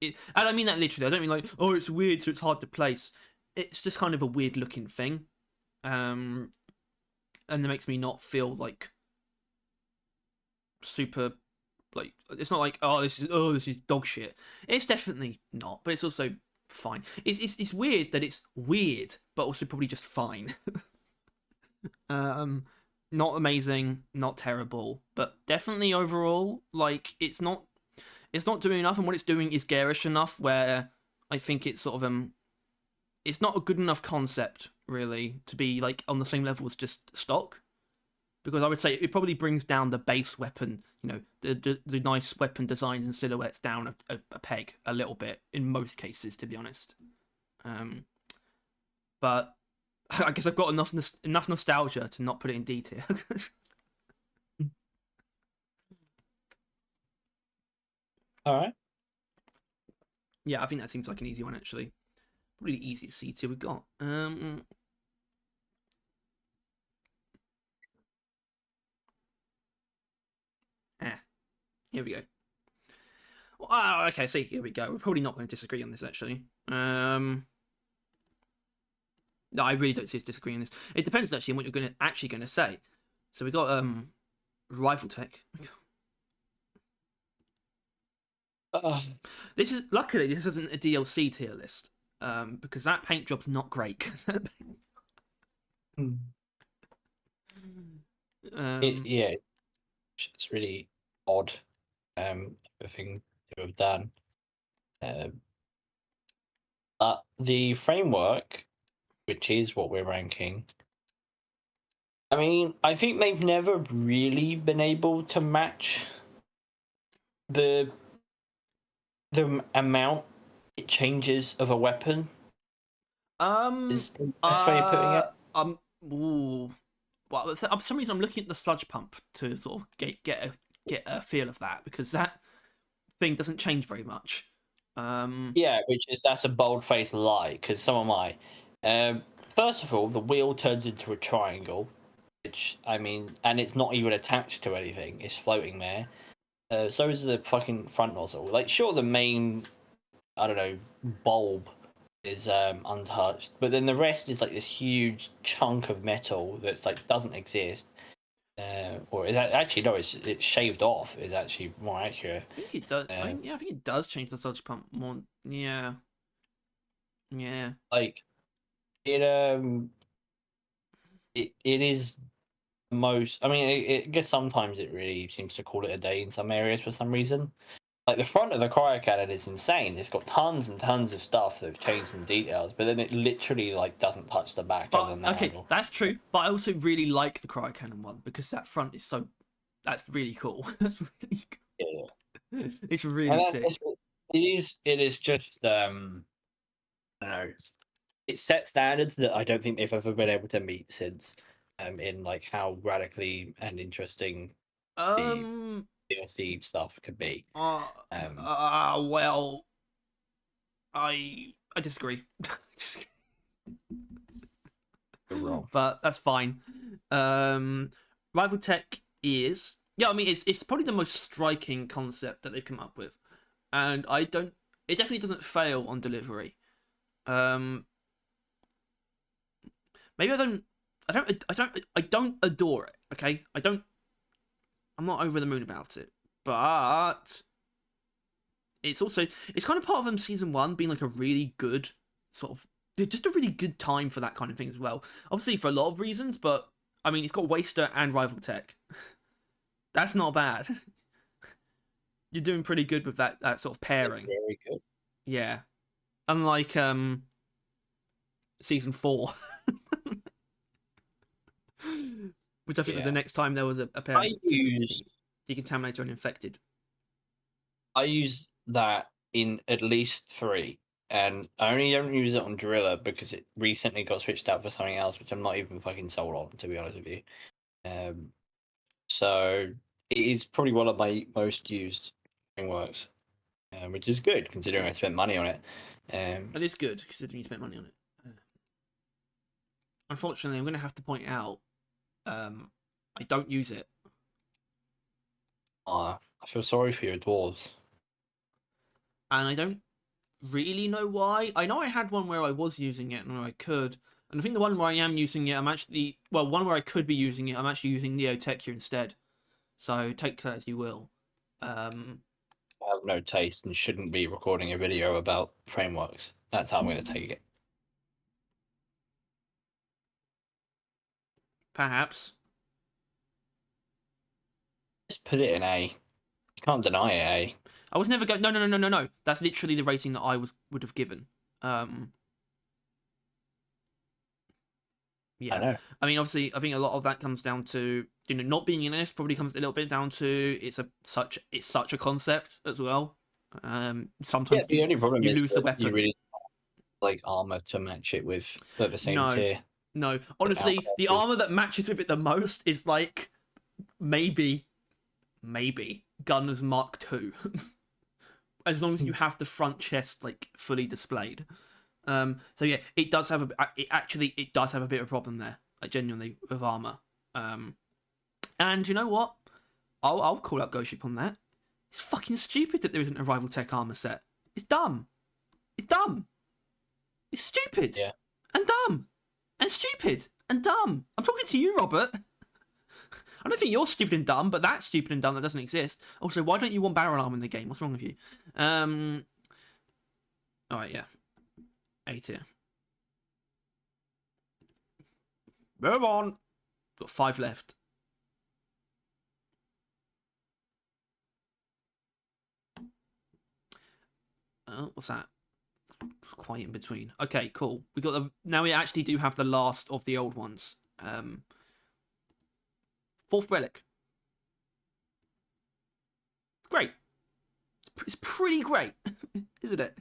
And I mean that literally. I don't mean like, oh, it's weird, so it's hard to place. It's just kind of a weird looking thing, and it makes me not feel like super. Like, it's not like, oh this is dog shit. It's definitely not, but it's also fine. It's weird that it's weird, but also probably just fine. Not amazing, not terrible, but definitely overall, like it's not doing enough, and what it's doing is garish enough where I think it's sort of it's not a good enough concept really to be like on the same level as just stock. Because I would say it probably brings down the base weapon, the nice weapon designs and silhouettes down a peg a little bit in most cases, to be honest. But I guess I've got enough nostalgia to not put it in D tier. All right. Yeah, I think that seems like an easy one actually. Probably the easiest C tier we've got. Here we go. Oh, okay, see, here we go. We're probably not going to disagree on this, actually. No, I really don't see us disagreeing on this. It depends, actually, on what you're actually going to say. So we got rifle tech. Luckily, this isn't a DLC tier list, because that paint job's not great. Yeah, it's really odd thing to have done. But the framework, which is what we're ranking, I mean, I think they've never really been able to match the amount it changes of a weapon. Is the best way of putting it. Ooh. Well, for some reason, I'm looking at the sludge pump to sort of get a feel of that, because that thing doesn't change very much. Yeah, that's a bold-faced lie, because so am I. First of all, the wheel turns into a triangle, which, I mean, and it's not even attached to anything; it's floating there. So is the fucking front nozzle. Like, sure, the main, I don't know, bulb is untouched, but then the rest is like this huge chunk of metal that's like doesn't exist. Or is that actually no? It's shaved off. Is actually more accurate. I think it does. I think it does change the sludge pump more. Yeah. Yeah. Like it it is most. I mean, I guess sometimes it really seems to call it a day in some areas for some reason. Like the front of the cryo cannon is insane. It's got tons and tons of stuff that's changed in details, but then it literally like doesn't touch the back other than the handle. That's true. But I also really like the cryo cannon one because that front is so. That's really cool. That's really cool. Yeah. It's really sick. It is just I don't know. It set standards that I don't think they've ever been able to meet since. In like how radically and interesting the DLC stuff could be. Well, I disagree. You're wrong, but that's fine. Rival Tech is I mean it's probably the most striking concept that they've come up with, and it definitely doesn't fail on delivery. Maybe I don't adore it. Okay, I'm not over the moon about it, but it's kind of part of season 1 being like a really good sort of just a really good time for that kind of thing as well. Obviously for a lot of reasons, but I mean it's got Waster and Rival Tech. That's not bad. You're doing pretty good with that sort of pairing. Very good. Yeah, unlike season 4. Which I think was the next time there was a pair decontaminator and infected. I use that in at least 3, and I only don't use it on Driller because it recently got switched out for something else, which I'm not even fucking sold on, to be honest with you. So it is probably one of my most used frameworks, which is good considering I spent money on it. That is good considering you spent money on it. Unfortunately, I'm going to have to point out I don't use it. I feel sorry for your dwarves. And I don't really know why. I know I had one where I was using it and where I could. And I think the one where I am using it, one where I could be using it, I'm actually using Neotech here instead. So take that as you will. I have no taste and shouldn't be recording a video about frameworks. That's how I'm going to take it. Perhaps. Just put it in A. You can't deny it A. I was never going. No. That's literally the rating that I would have given. Yeah. I know. I mean, obviously, I think a lot of that comes down to not being in this. Probably comes a little bit down to it's such a concept as well. Sometimes the only problem you is lose the weapon. You really like armor to match it with the same tier. No, honestly, the armor that matches with it the most is like maybe Gunner's Mark II. As long as you have the front chest like fully displayed. So yeah, it does have a bit of a problem there, like genuinely with armor. And you know what? I'll call out Ghostship on that. It's fucking stupid that there isn't a Rival Tech armor set. It's dumb. It's dumb. It's stupid. Yeah. And dumb. And stupid. And dumb. I'm talking to you, Robert. I don't think you're stupid and dumb, but that's stupid and dumb that doesn't exist. Also, why don't you want barrel armor in the game? What's wrong with you? Alright, yeah. A tier. Move on. Got 5 left. Oh, what's that? Quite in between. Okay, cool. Now we actually do have the last of the old ones. 4th relic. Great. It's pretty great, isn't it?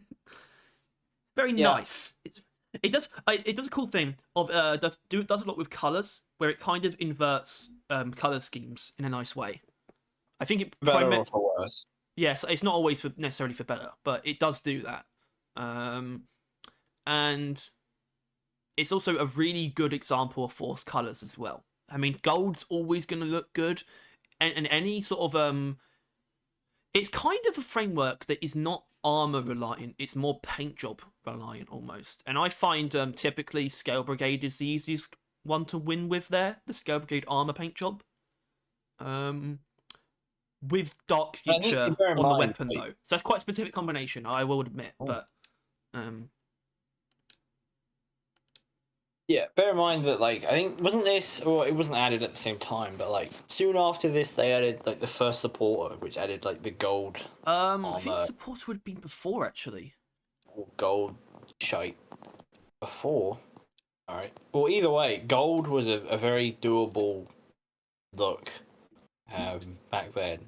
Very nice. It does a cool thing of does a lot with colors where it kind of inverts color schemes in a nice way. I think it better or for worse. Yes, it's not always necessarily for better, but it does do that. And it's also a really good example of forced colors as well. I mean, gold's always going to look good, and any sort of It's kind of a framework that is not armor reliant, it's more paint job reliant almost. And I find typically Scale Brigade is the easiest one to win with there, the Scale Brigade armor paint job. With Dark Future on the weapon though. So that's quite a specific combination, I will admit, but yeah, bear in mind that, like, I think, wasn't this, or it wasn't added at the same time, but, like, soon after this, they added, like, the first supporter, which added, like, the gold armor. I think supporter would be before, actually. Gold shite. Before? Alright. Well, either way, gold was a very doable look back then.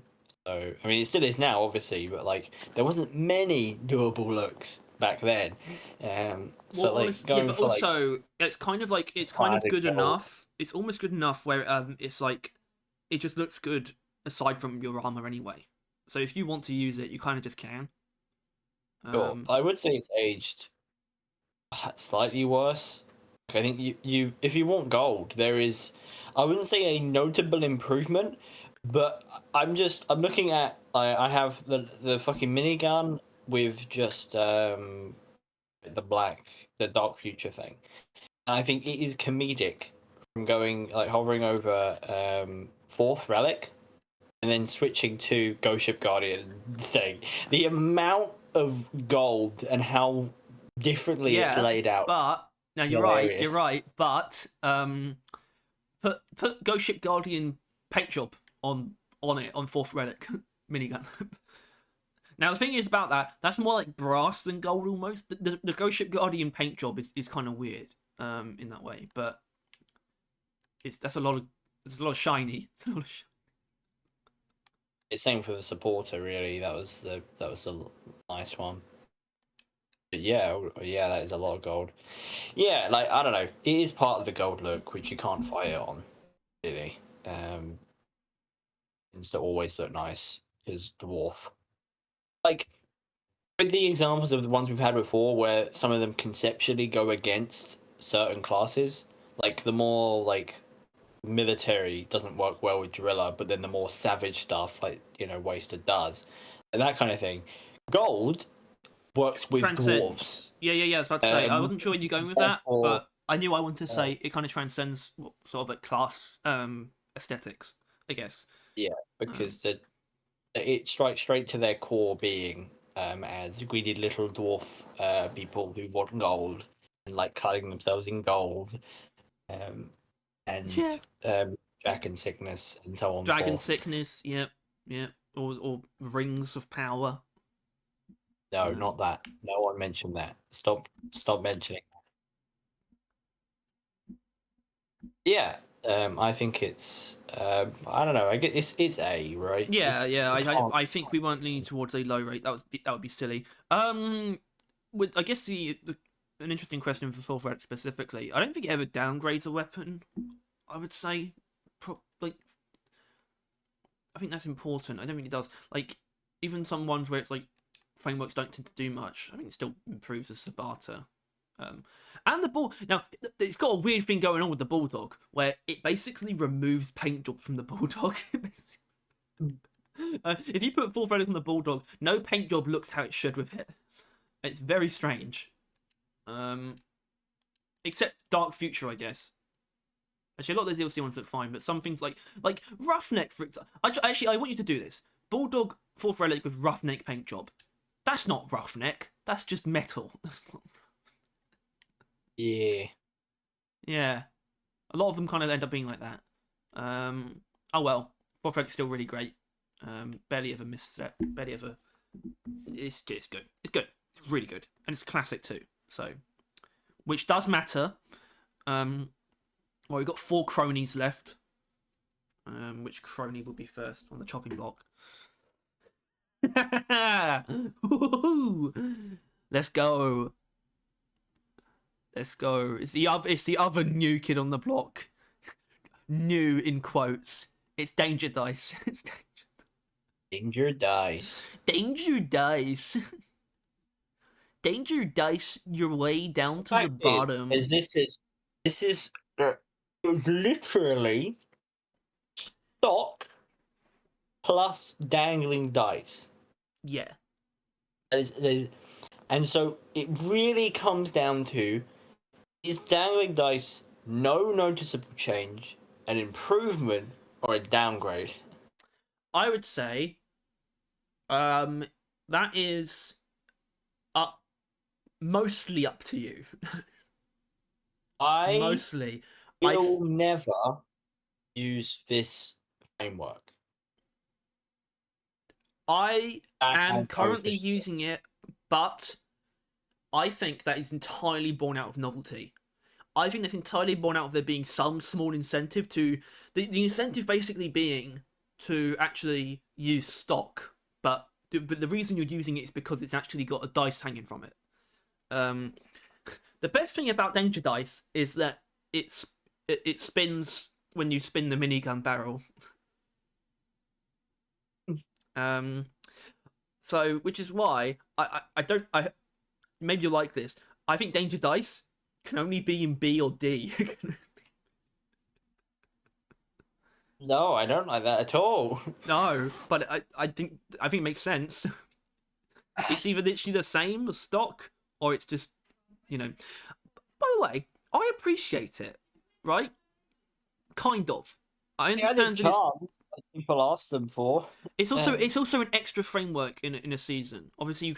So, I mean, it still is now, obviously, but, like, there wasn't many doable looks back then. So, well, like, going but for, also, it's kind of good enough. It's almost good enough where it's like, it just looks good aside from your armor anyway. So if you want to use it, you kind of just can. Sure. I would say it's aged slightly worse. I think you if you want gold, there is, I wouldn't say a notable improvement, but I'm looking at, I have the fucking minigun with just the Dark Future thing. And I think it is comedic from going, like, hovering over Fourth Relic and then switching to Ghost Ship Guardian thing. The amount of gold and how differently it's laid out. But now you're right. But put Ghost Ship Guardian paint job on Fourth Relic minigun. Now the thing is about that's more like brass than gold almost. The Ghost Ship Guardian paint job is kind of weird in that way, but there's a lot of shiny. It's same for the supporter, really. That was the nice one. But yeah, that is a lot of gold. Yeah, like, I don't know. It is part of the gold look, which you can't fight on, really. It's to always look nice because dwarf. Like, with the examples of the ones we've had before, where some of them conceptually go against certain classes, like the more like military doesn't work well with Guerrilla, but then the more savage stuff, like, Wasted does, and that kind of thing. Gold works with dwarves. Yeah. I was about to say, I wasn't sure where you're going with that, but I knew I wanted to say it kind of transcends sort of like class aesthetics, I guess. Yeah, because it strikes straight to their core being as greedy little dwarf people who want gold and like cutting themselves in gold, and dragon sickness and so on. Dragon sickness, yep, or rings of power. No, not that. No one mentioned that. Stop mentioning that. Yeah, I think it's I don't know. I guess it's A, right? Yeah. I think we weren't leaning towards a low rate. That would be silly. With, I guess, an interesting question for Fourth Relic specifically. I don't think it ever downgrades a weapon. I would say, like, I think that's important. I don't think it does. Like, even some ones where it's like frameworks don't tend to do much, I think it still improves the Sabata. And the ball. Now, it's got a weird thing going on with the Bulldog, where it basically removes paint job from the Bulldog. If you put Fourth Relic on the Bulldog, no paint job looks how it should with it. It's very strange. Except Dark Future, I guess. Actually, a lot of the DLC ones look fine, but some things like Roughneck, for example. Actually, I want you to do this. Bulldog Fourth Relic with Roughneck paint job. That's not Roughneck. That's just metal. That's not. Yeah. Yeah. A lot of them kind of end up being like that. Oh well. Fourth Relic's still really great. Barely ever missed it. Barely ever. It's good. It's good. It's really good. And it's classic too. So, which does matter. Well, we've got 4 cronies left. Which crony will be first on the chopping block? Let's go. It's the other new kid on the block. New in quotes. It's Danger Dice. Danger Dice. Danger Dice. Danger Dice your way down to the bottom. This is literally stock plus dangling dice. Yeah. And so it really comes down to, is dangling dice no noticeable change, an improvement, or a downgrade? I would say that is up mostly up to you. I Mostly. will never use this framework. I am currently using it, but I think that is entirely born out of novelty. I think that's entirely born out of there being some small incentive to the incentive basically being to actually use stock, but the reason you're using it is because it's actually got a dice hanging from it. Um, the best thing about danger dice is that it spins when you spin the minigun barrel. So which is why I don't maybe you like this. I think danger dice can only be in B or D. No, I don't like that at all. No, but I think it makes sense. It's either literally the same as stock, or it's just, you know. By the way, I appreciate it, right? Kind of. I understand that people ask them for. it's also an extra framework in a season. Obviously,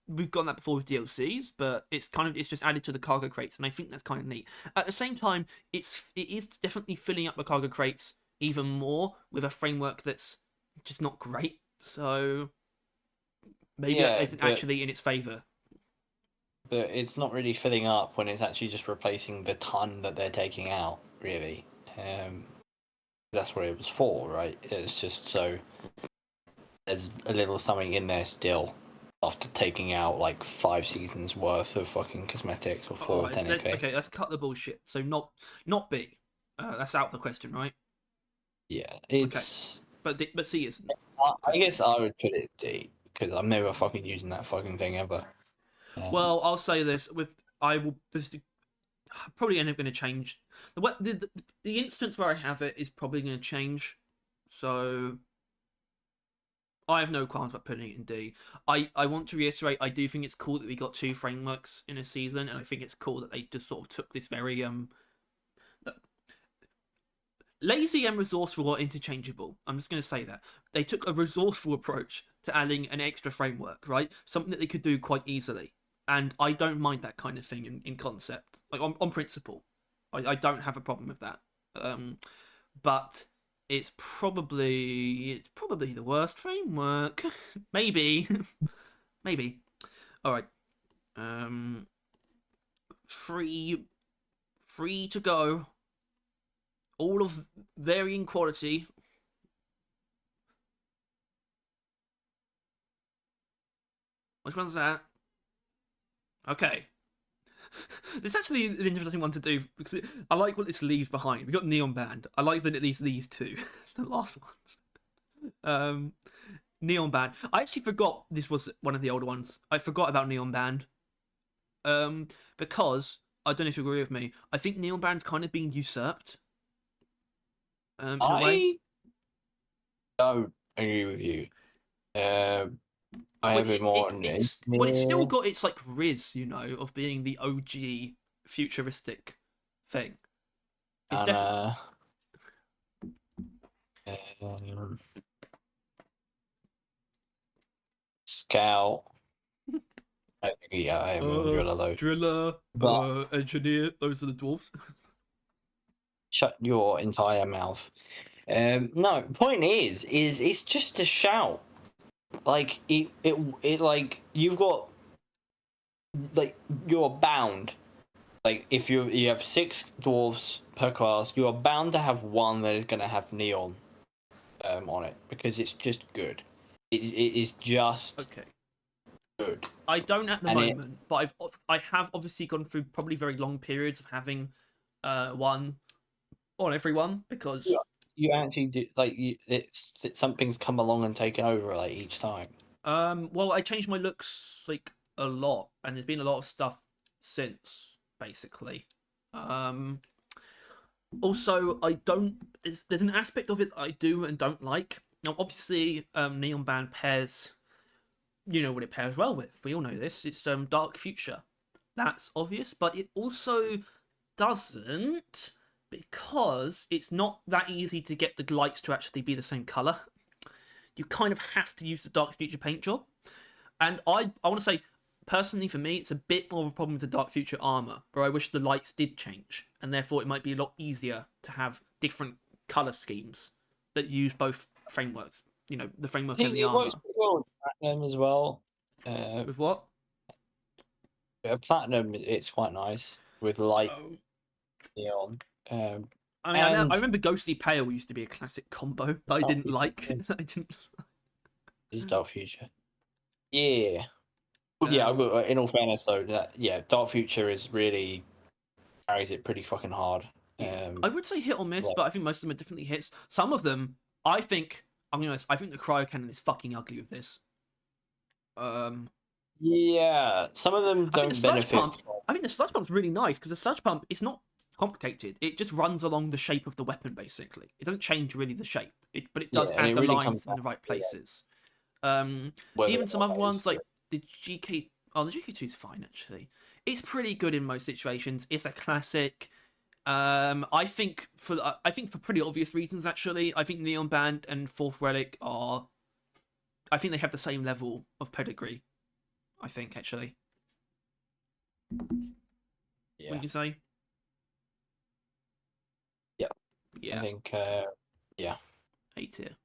we've gotten that before with DLCs, but it's just added to the cargo crates, and I think that's kind of neat. At the same time, it is definitely filling up the cargo crates even more with a framework that's just not great. So maybe that isn't actually in its favor. But it's not really filling up when it's actually just replacing the ton that they're taking out, really. That's what it was for, right? It's just so there's a little something in there still after taking out like 5 seasons worth of fucking cosmetics, or 4 technically. Okay, let's cut the bullshit. So not B. That's out of the question, right? Yeah, it's. Okay. But C isn't. I guess I would put it D because I'm never fucking using that fucking thing ever. Well, I'll say this: this is probably end up going to change. The instance where I have it is probably going to change. So I have no qualms about putting it in D. I want to reiterate, I do think it's cool that we got 2 frameworks in a season, and I think it's cool that they just sort of took this very lazy and resourceful are interchangeable. I'm just going to say that. They took a resourceful approach to adding an extra framework, right? Something that they could do quite easily. And I don't mind that kind of thing in concept. Like, on principle. I don't have a problem with that. But it's probably the worst framework. Maybe. Maybe. Alright. Free to go. All of varying quality. Which one's that? Okay. This is actually an interesting one to do because I like what this leaves behind. We got Neon Band. I like that it leaves these 2. It's the last ones. Neon Band. I actually forgot this was one of the older ones. I forgot about Neon Band. Because I don't know if you agree with me. I think Neon Band's kind of being usurped. In a way. Don't agree with you. I have it more. It's still got its like riz, of being the OG futuristic thing. It's definitely. Scout. Yeah, I have driller though. Driller, engineer. Those are the dwarves. Shut your entire mouth. No, point is it's just a shout. Like it like you've got, like, you're bound. Like if you have 6 dwarves per class, you are bound to have one that is going to have neon on it because it's just good. It is just okay. Good. I don't at the moment, but I have obviously gone through probably very long periods of having one on everyone because you actually do, like, it's something's come along and taken over like each time. Well, I changed my looks like a lot, and there's been a lot of stuff since basically. Also, I don't. There's an aspect of it that I do and don't like. Now, obviously, Neon Band pairs you know what it pairs well with. We all know this. It's Dark Future. That's obvious, but it also doesn't, because it's not that easy to get the lights to actually be the same color. You kind of have to use the Dark Future paint job, and I want to say, personally for me, it's a bit more of a problem with the Dark Future armor, where I wish the lights did change, and therefore it might be a lot easier to have different color schemes that use both frameworks. You know, the framework and the armor. It works pretty well with Platinum as well. With what? Platinum, it's quite nice with light neon. I mean, I remember Ghostly Pale used to be a classic combo that I didn't like. I didn't. It's Dark Future. Yeah. Yeah, in all fairness though, Dark Future is really carries it pretty fucking hard. I would say hit or miss, but I think most of them are definitely hits. Some of them, I think the cryo cannon is fucking ugly with this. Yeah, some of them don't benefit. I think the sludge pump's really nice because the sludge pump is not complicated. It just runs along the shape of the weapon basically. It doesn't change really the shape, but it does add the really lines in the right places. Even some other ones like the GK. Oh, the GK2 is fine actually. It's pretty good in most situations. It's a classic. I think for pretty obvious reasons actually. I think Neon Band and Fourth Relic are. I think they have the same level of pedigree. I think actually. Yeah. Wouldn't you say? Yeah. Yeah. I think. Yeah. A tier.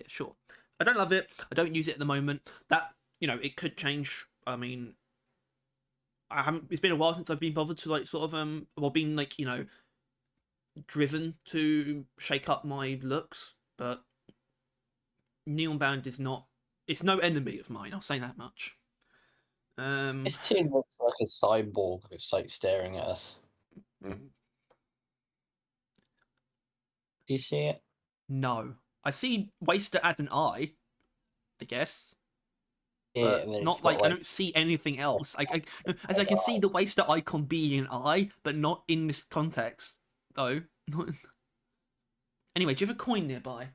Sure. I don't love it. I don't use it at the moment. That, it could change. I mean, I haven't. It's been a while since I've been bothered to been driven to shake up my looks. But Neon Band is not. It's no enemy of mine. I'll say that much. This team looks like a cyborg that's staring at us. Do you see it? No, I see Waster as an eye. I guess. Yeah, but not I don't see anything else. I can see the Waster icon being an eye, but not in this context, though. Anyway, do you have a coin nearby?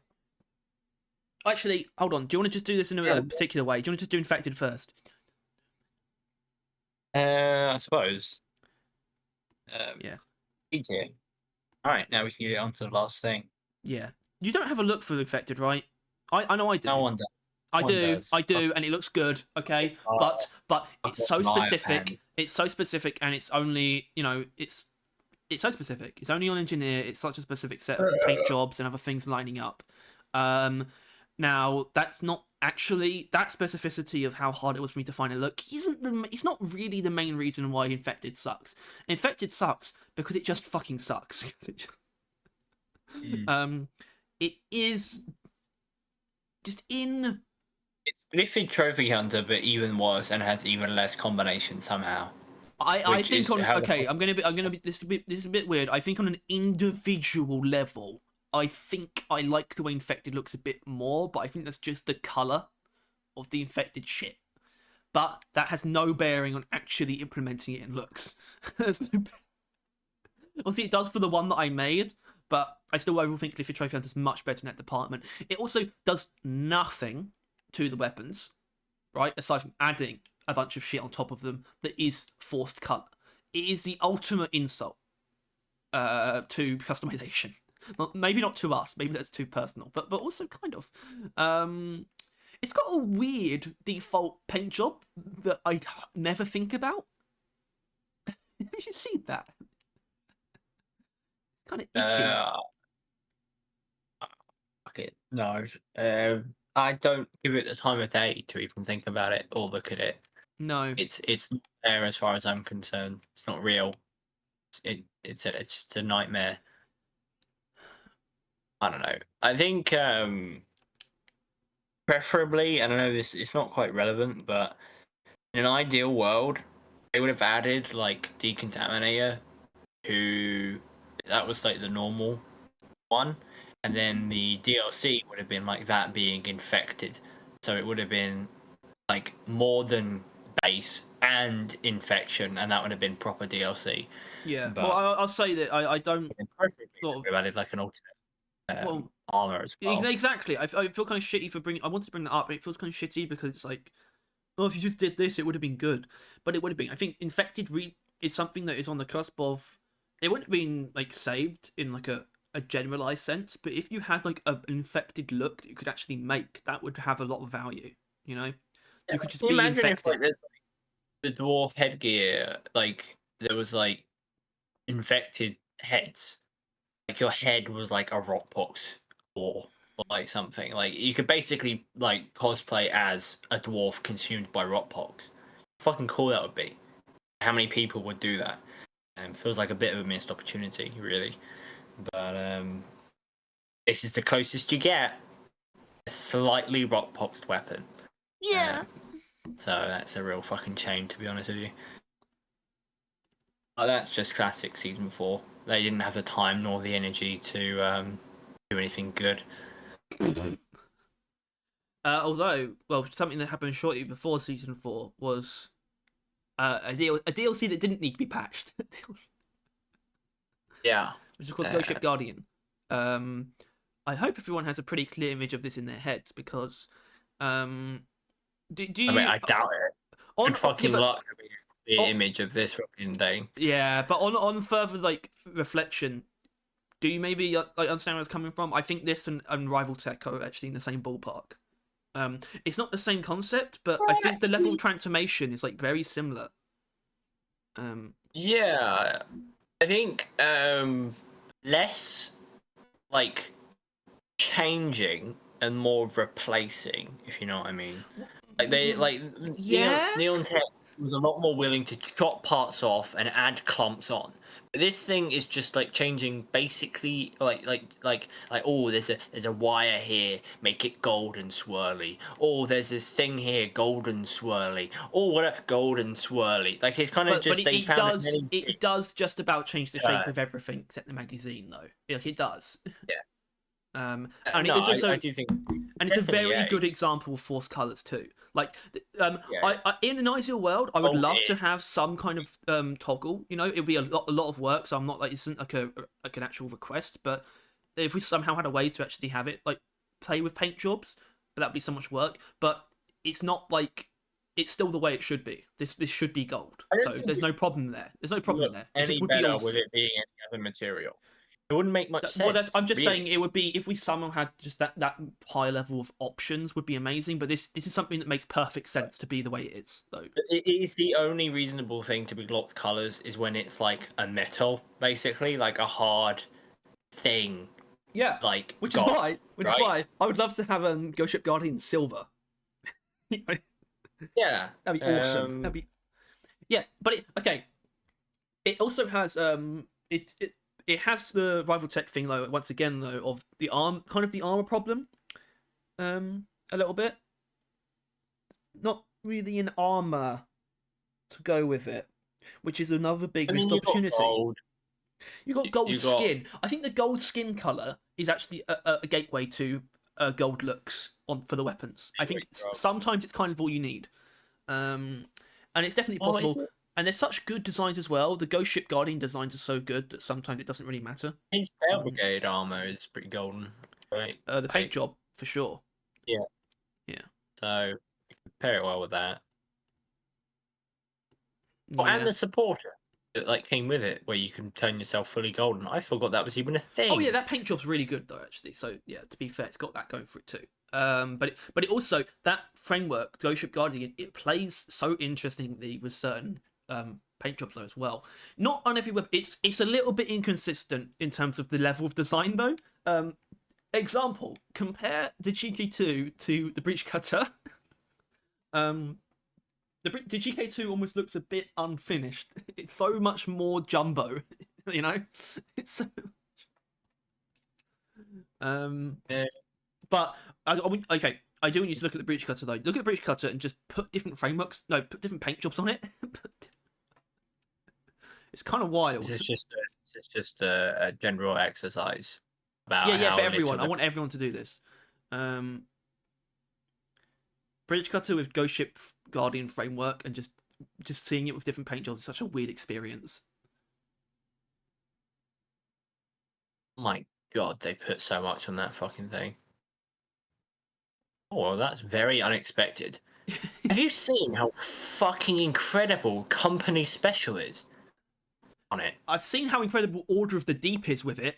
Actually, hold on. Do you want to just do this in a particular way? Do you want to just do infected first? I suppose. Yeah. Easier. All right, now we can get on to the last thing. Yeah. You don't have a look for infected, right? I know I do. No one does. I do, and it looks good. Okay, but it's so specific. It's so specific, and it's only it's so specific. It's only on engineer. It's such a specific set of paint jobs and other things lining up. Now that's not actually that specificity of how hard it was for me to find a look. It's not really the main reason why Infected sucks. Infected sucks because it just fucking sucks. It is just in. It's Liffey Trophy Hunter, but even worse, and has even less combination somehow. I think I'm gonna be this is a bit weird. I think on an individual level, I think I like the way Infected looks a bit more, but I think that's just the colour of the Infected shit. But that has no bearing on actually implementing it in looks. Obviously, it does for the one that I made, but I still overall think Liffey Trophy Hunter is much better in that department. It also does nothing to the weapons, right? Aside from adding a bunch of shit on top of them that is forced colour. It is the ultimate insult to customization. Maybe not to us, maybe that's too personal, but also kind of. It's got a weird default paint job that I never think about. Have you seen that? Kind of icky. Okay, no. I don't give it the time of day to even think about it or look at it. No, it's not there as far as I'm concerned. It's not real. It's just a nightmare. I don't know. I think preferably, and I know it's not quite relevant, but in an ideal world, they would have added Decontaminator to that was the normal one, and then the DLC would have been that being infected, so it would have been more than base and infection, and that would have been proper DLC. Yeah, but I'll say that I don't sort of added an alternate armor as well. Exactly. I feel kind of shitty for bringing. I wanted to bring that up, but it feels kind of shitty because it's like, oh, if you just did this, it would have been good. But it would have been. I think infected is something that is on the cusp of. It wouldn't have been like saved in like a generalized sense, but if you had like an infected look that you could actually make, that would have a lot of value. You know, you could just be imagine infected. if like there's like, the dwarf headgear, like there was like infected heads. Like your head was like a rockpox or like something. Like you could basically like cosplay as a dwarf consumed by rockpox. Fucking cool that would be. How many people would do that? Feels like a bit of a missed opportunity, really. But this is the closest you get. A slightly rockpoxed weapon. Yeah. So that's a real fucking shame, to be honest with you. But that's just classic season 4. They didn't have the time nor the energy to do anything good. Although, well, something that happened shortly before season 4 was a DLC that didn't need to be patched. Yeah. Which is of course Ghost Ship Guardian. I hope everyone has a pretty clear image of this in their heads because do you? I mean, I doubt it. On fucking yeah, luck having a clear image of this fucking thing. Yeah, but on further like reflection, do you maybe like understand where it's coming from? I think this and Rival Tech are actually in the same ballpark. It's not the same concept, but I think the level of transformation is like very similar. Yeah, I think less like changing and more replacing, if you know what I mean. Like they like Neon Tech was a lot more willing to chop parts off and add clumps on. But this thing is just like changing basically like oh there's a wire here, make it golden swirly. Oh there's this thing here, golden swirly. Oh what a golden swirly. Like it's kind of just it does just about change the shape of everything except the magazine though. Like it does. Yeah. And no, it's also, I do think, and it's a very good example of forced colors too. Like, I in an ideal world, I would love to have some kind of toggle. You know, it'd be a lot of work. So I'm not like it isn't like an actual request, but if we somehow had a way to actually have it like play with paint jobs, but that'd be so much work. But it's not like it's still the way it should be. This should be gold. So there's no problem there. There's no problem there. It just would be awesome. With it being any other material. It wouldn't make much sense. Well, I'm just saying it would be if we somehow had just that high level of options would be amazing. But this is something that makes perfect sense to be the way it is, though. It is the only reasonable thing to be locked colors is when it's like a metal, basically, like a hard thing. Yeah, like which is why I would love to have Ghost Ship Guardian silver. Yeah, that'd be awesome. That'd be but it also has it has the Rival Tech thing though. Once again though, of the armor problem, a little bit. Not really an armor to go with it, which is another big missed opportunity. You got gold skin. I think the gold skin color is actually a gateway to gold looks for the weapons. I think sometimes it's kind of all you need, and it's definitely possible. And there's such good designs as well. The Ghost Ship Guardian designs are so good that sometimes it doesn't really matter. His Spell Brigade armor is pretty golden, right? The paint job, for sure. Yeah. Yeah. So, pair it well with that. Oh, and the supporter that like came with it, where you can turn yourself fully golden. I forgot that was even a thing. Oh yeah, that paint job's really good though, actually. So yeah, to be fair, it's got that going for it too. But it also, that framework, Ghost Ship Guardian, it plays so interestingly with certain paint jobs though as well. Not on every web. It's a little bit inconsistent in terms of the level of design though. Example: compare the GK2 to the Breach Cutter. The GK2 almost looks a bit unfinished. It's so much more jumbo, you know. It's so much. But I do want you to look at the Breach Cutter though. Look at the Breach Cutter and just put different frameworks. No, put different paint jobs on it. It's kind of wild. It's just a general exercise about for everyone. I want everyone to do this. Bridge Cutter with Ghost Ship Guardian framework and just seeing it with different paint jobs is such a weird experience. My God, they put so much on that fucking thing. Oh, well, that's very unexpected. Have you seen how fucking incredible Company Special is on it? I've seen how incredible Order of the Deep is with it.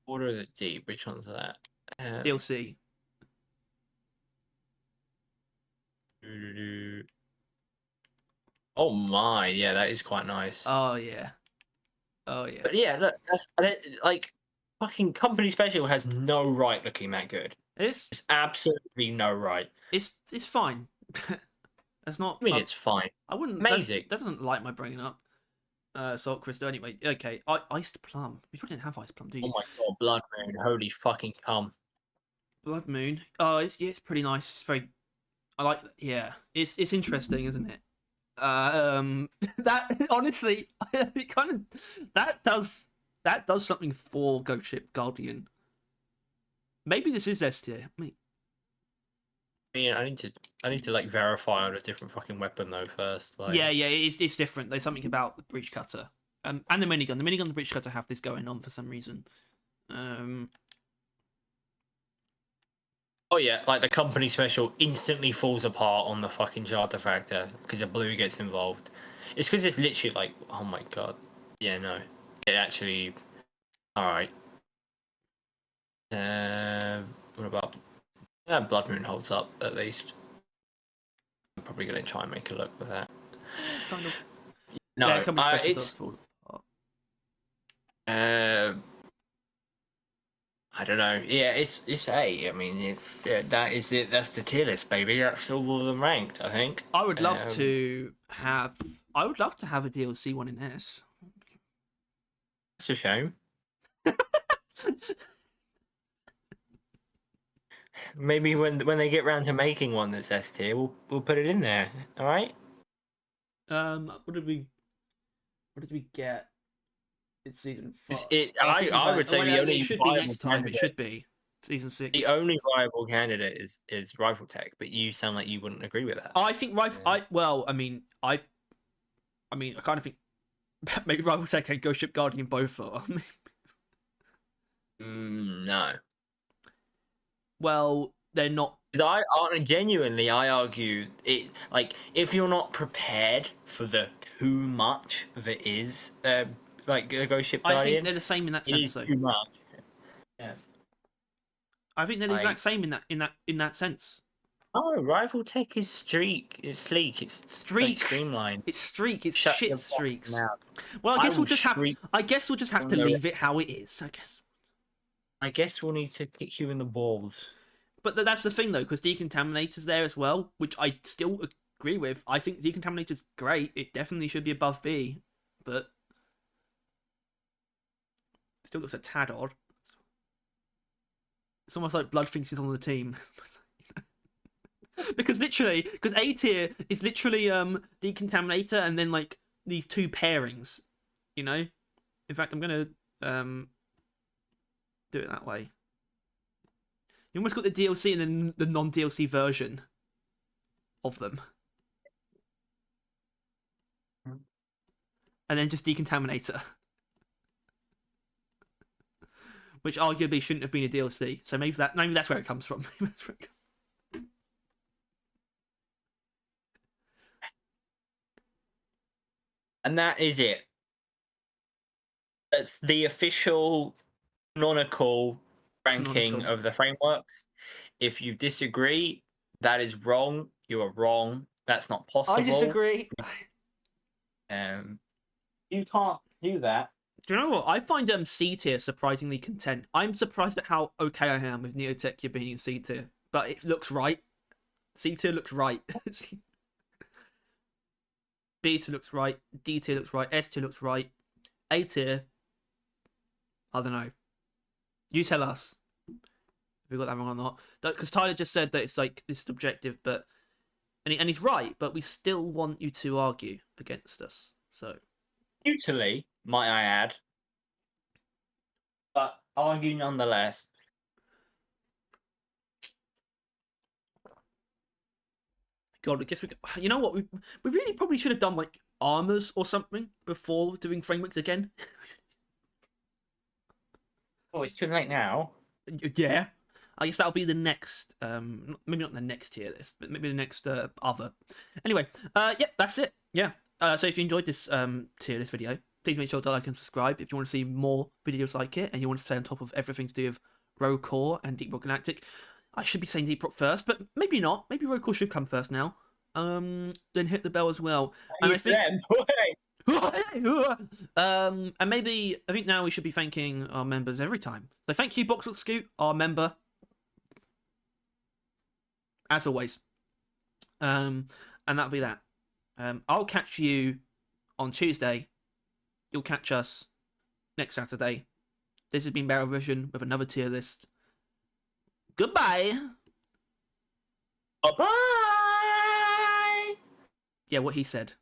Order of the Deep, which one's that? DLC. Oh my, yeah, that is quite nice. Oh yeah. Oh yeah. But yeah, look, that's like fucking Company Special has no right looking that good. It's absolutely no right. It's fine. That's not. I mean, it's fine. I wouldn't. Amazing. That doesn't light my brain up. Salt Crystal. Anyway, okay. Iced Plum. You probably didn't have Iced Plum, do you? Oh my god, Blood Moon! Holy fucking cum! Blood Moon. Oh, it's pretty nice. It's very. I like. Yeah, it's interesting, isn't it? That honestly, it kind of that does something for Ghost Ship Guardian. Maybe this is S tier. I mean, I need to like verify on a different fucking weapon though first. Like... Yeah, it's different. There's something about the breach cutter, and the minigun. The minigun and the breach cutter have this going on for some reason. Oh yeah, like the Company Special instantly falls apart on the fucking charter factor because the blue gets involved. It's because it's literally like, oh my god. Yeah, no, it actually. All right. What about? Yeah, Blood Moon holds up at least. I'm probably gonna try and make a look with that. Kind of. No, yeah, it's. I don't know. Yeah, it's A. I mean, it's that is it. That's the tier list, baby. That's all of them ranked. I think. I would love to have. I would love to have a DLC one in S. It's a shame. Maybe when they get round to making one that's S tier, we'll put it in there. All right. What did we get? It's season 5. I would say the only it should be next time. It should be season 6. The only viable candidate is Rifle Tech, but you sound like you wouldn't agree with that. I think Rifle. I kind of think maybe Rifle Tech and Ghost Ship Guardian both are. No. Well, they're not. I genuinely argue it. Like, if you're not prepared for the too much that is like a Ghost Ship Guardian, I think they're the same in that sense. Though. Too much. Yeah. I think they're the exact same in that sense. Oh, Rival Tech is streak. It's sleek. It's streak. Like streamlined. It's streak. It's shit streaks. Well, I guess we'll just have. I guess we'll just have to leave it how it is. I guess we'll need to kick you in the balls. But that's the thing, though, because Decontaminator's there as well, which I still agree with. I think Decontaminator's great. It definitely should be above B, but it still looks a tad odd. It's almost like Blood thinks he's on the team. Because A tier is literally Decontaminator and then like these two pairings, you know. In fact, I'm gonna do it that way. You almost got the DLC and then the non-DLC version of them, and then just Decontaminator, which arguably shouldn't have been a DLC. So maybe that's where it comes from. And that is it. That's the official canonical ranking of the frameworks. If you disagree, that is wrong. You are wrong. That's not possible. I disagree. You can't do that. Do you know what? I find C tier surprisingly content. I'm surprised at how okay I am with Neotechia being in C tier, but it looks right. C tier looks right. B tier looks right. D tier looks right. S tier looks right. A tier, I don't know. You tell us if we got that wrong or not. Because Tyler just said that it's like this is subjective, but and he's right. But we still want you to argue against us. So, futilely, might I add, but argue nonetheless. God, I guess you know what? We really probably should have done like armors or something before doing frameworks again. Oh, it's too late now. Yeah. I guess that'll be the next, maybe not the next tier list, but maybe the next other. Anyway, yeah, that's it. Yeah. So if you enjoyed this tier list video, please make sure to like and subscribe if you want to see more videos like it and you want to stay on top of everything to do with Rogue Core and Deep Rock Galactic. I should be saying Deep Rock first, but maybe not. Maybe Rogue Core should come first now. Then hit the bell as well. And I think. And maybe I think now we should be thanking our members every time. So thank you, Box with Scoot, our member, as always. And that'll be that. I'll catch you on Tuesday. You'll catch us next Saturday. This has been Barrel Vision with another tier list. Goodbye. Bye. Yeah, what he said.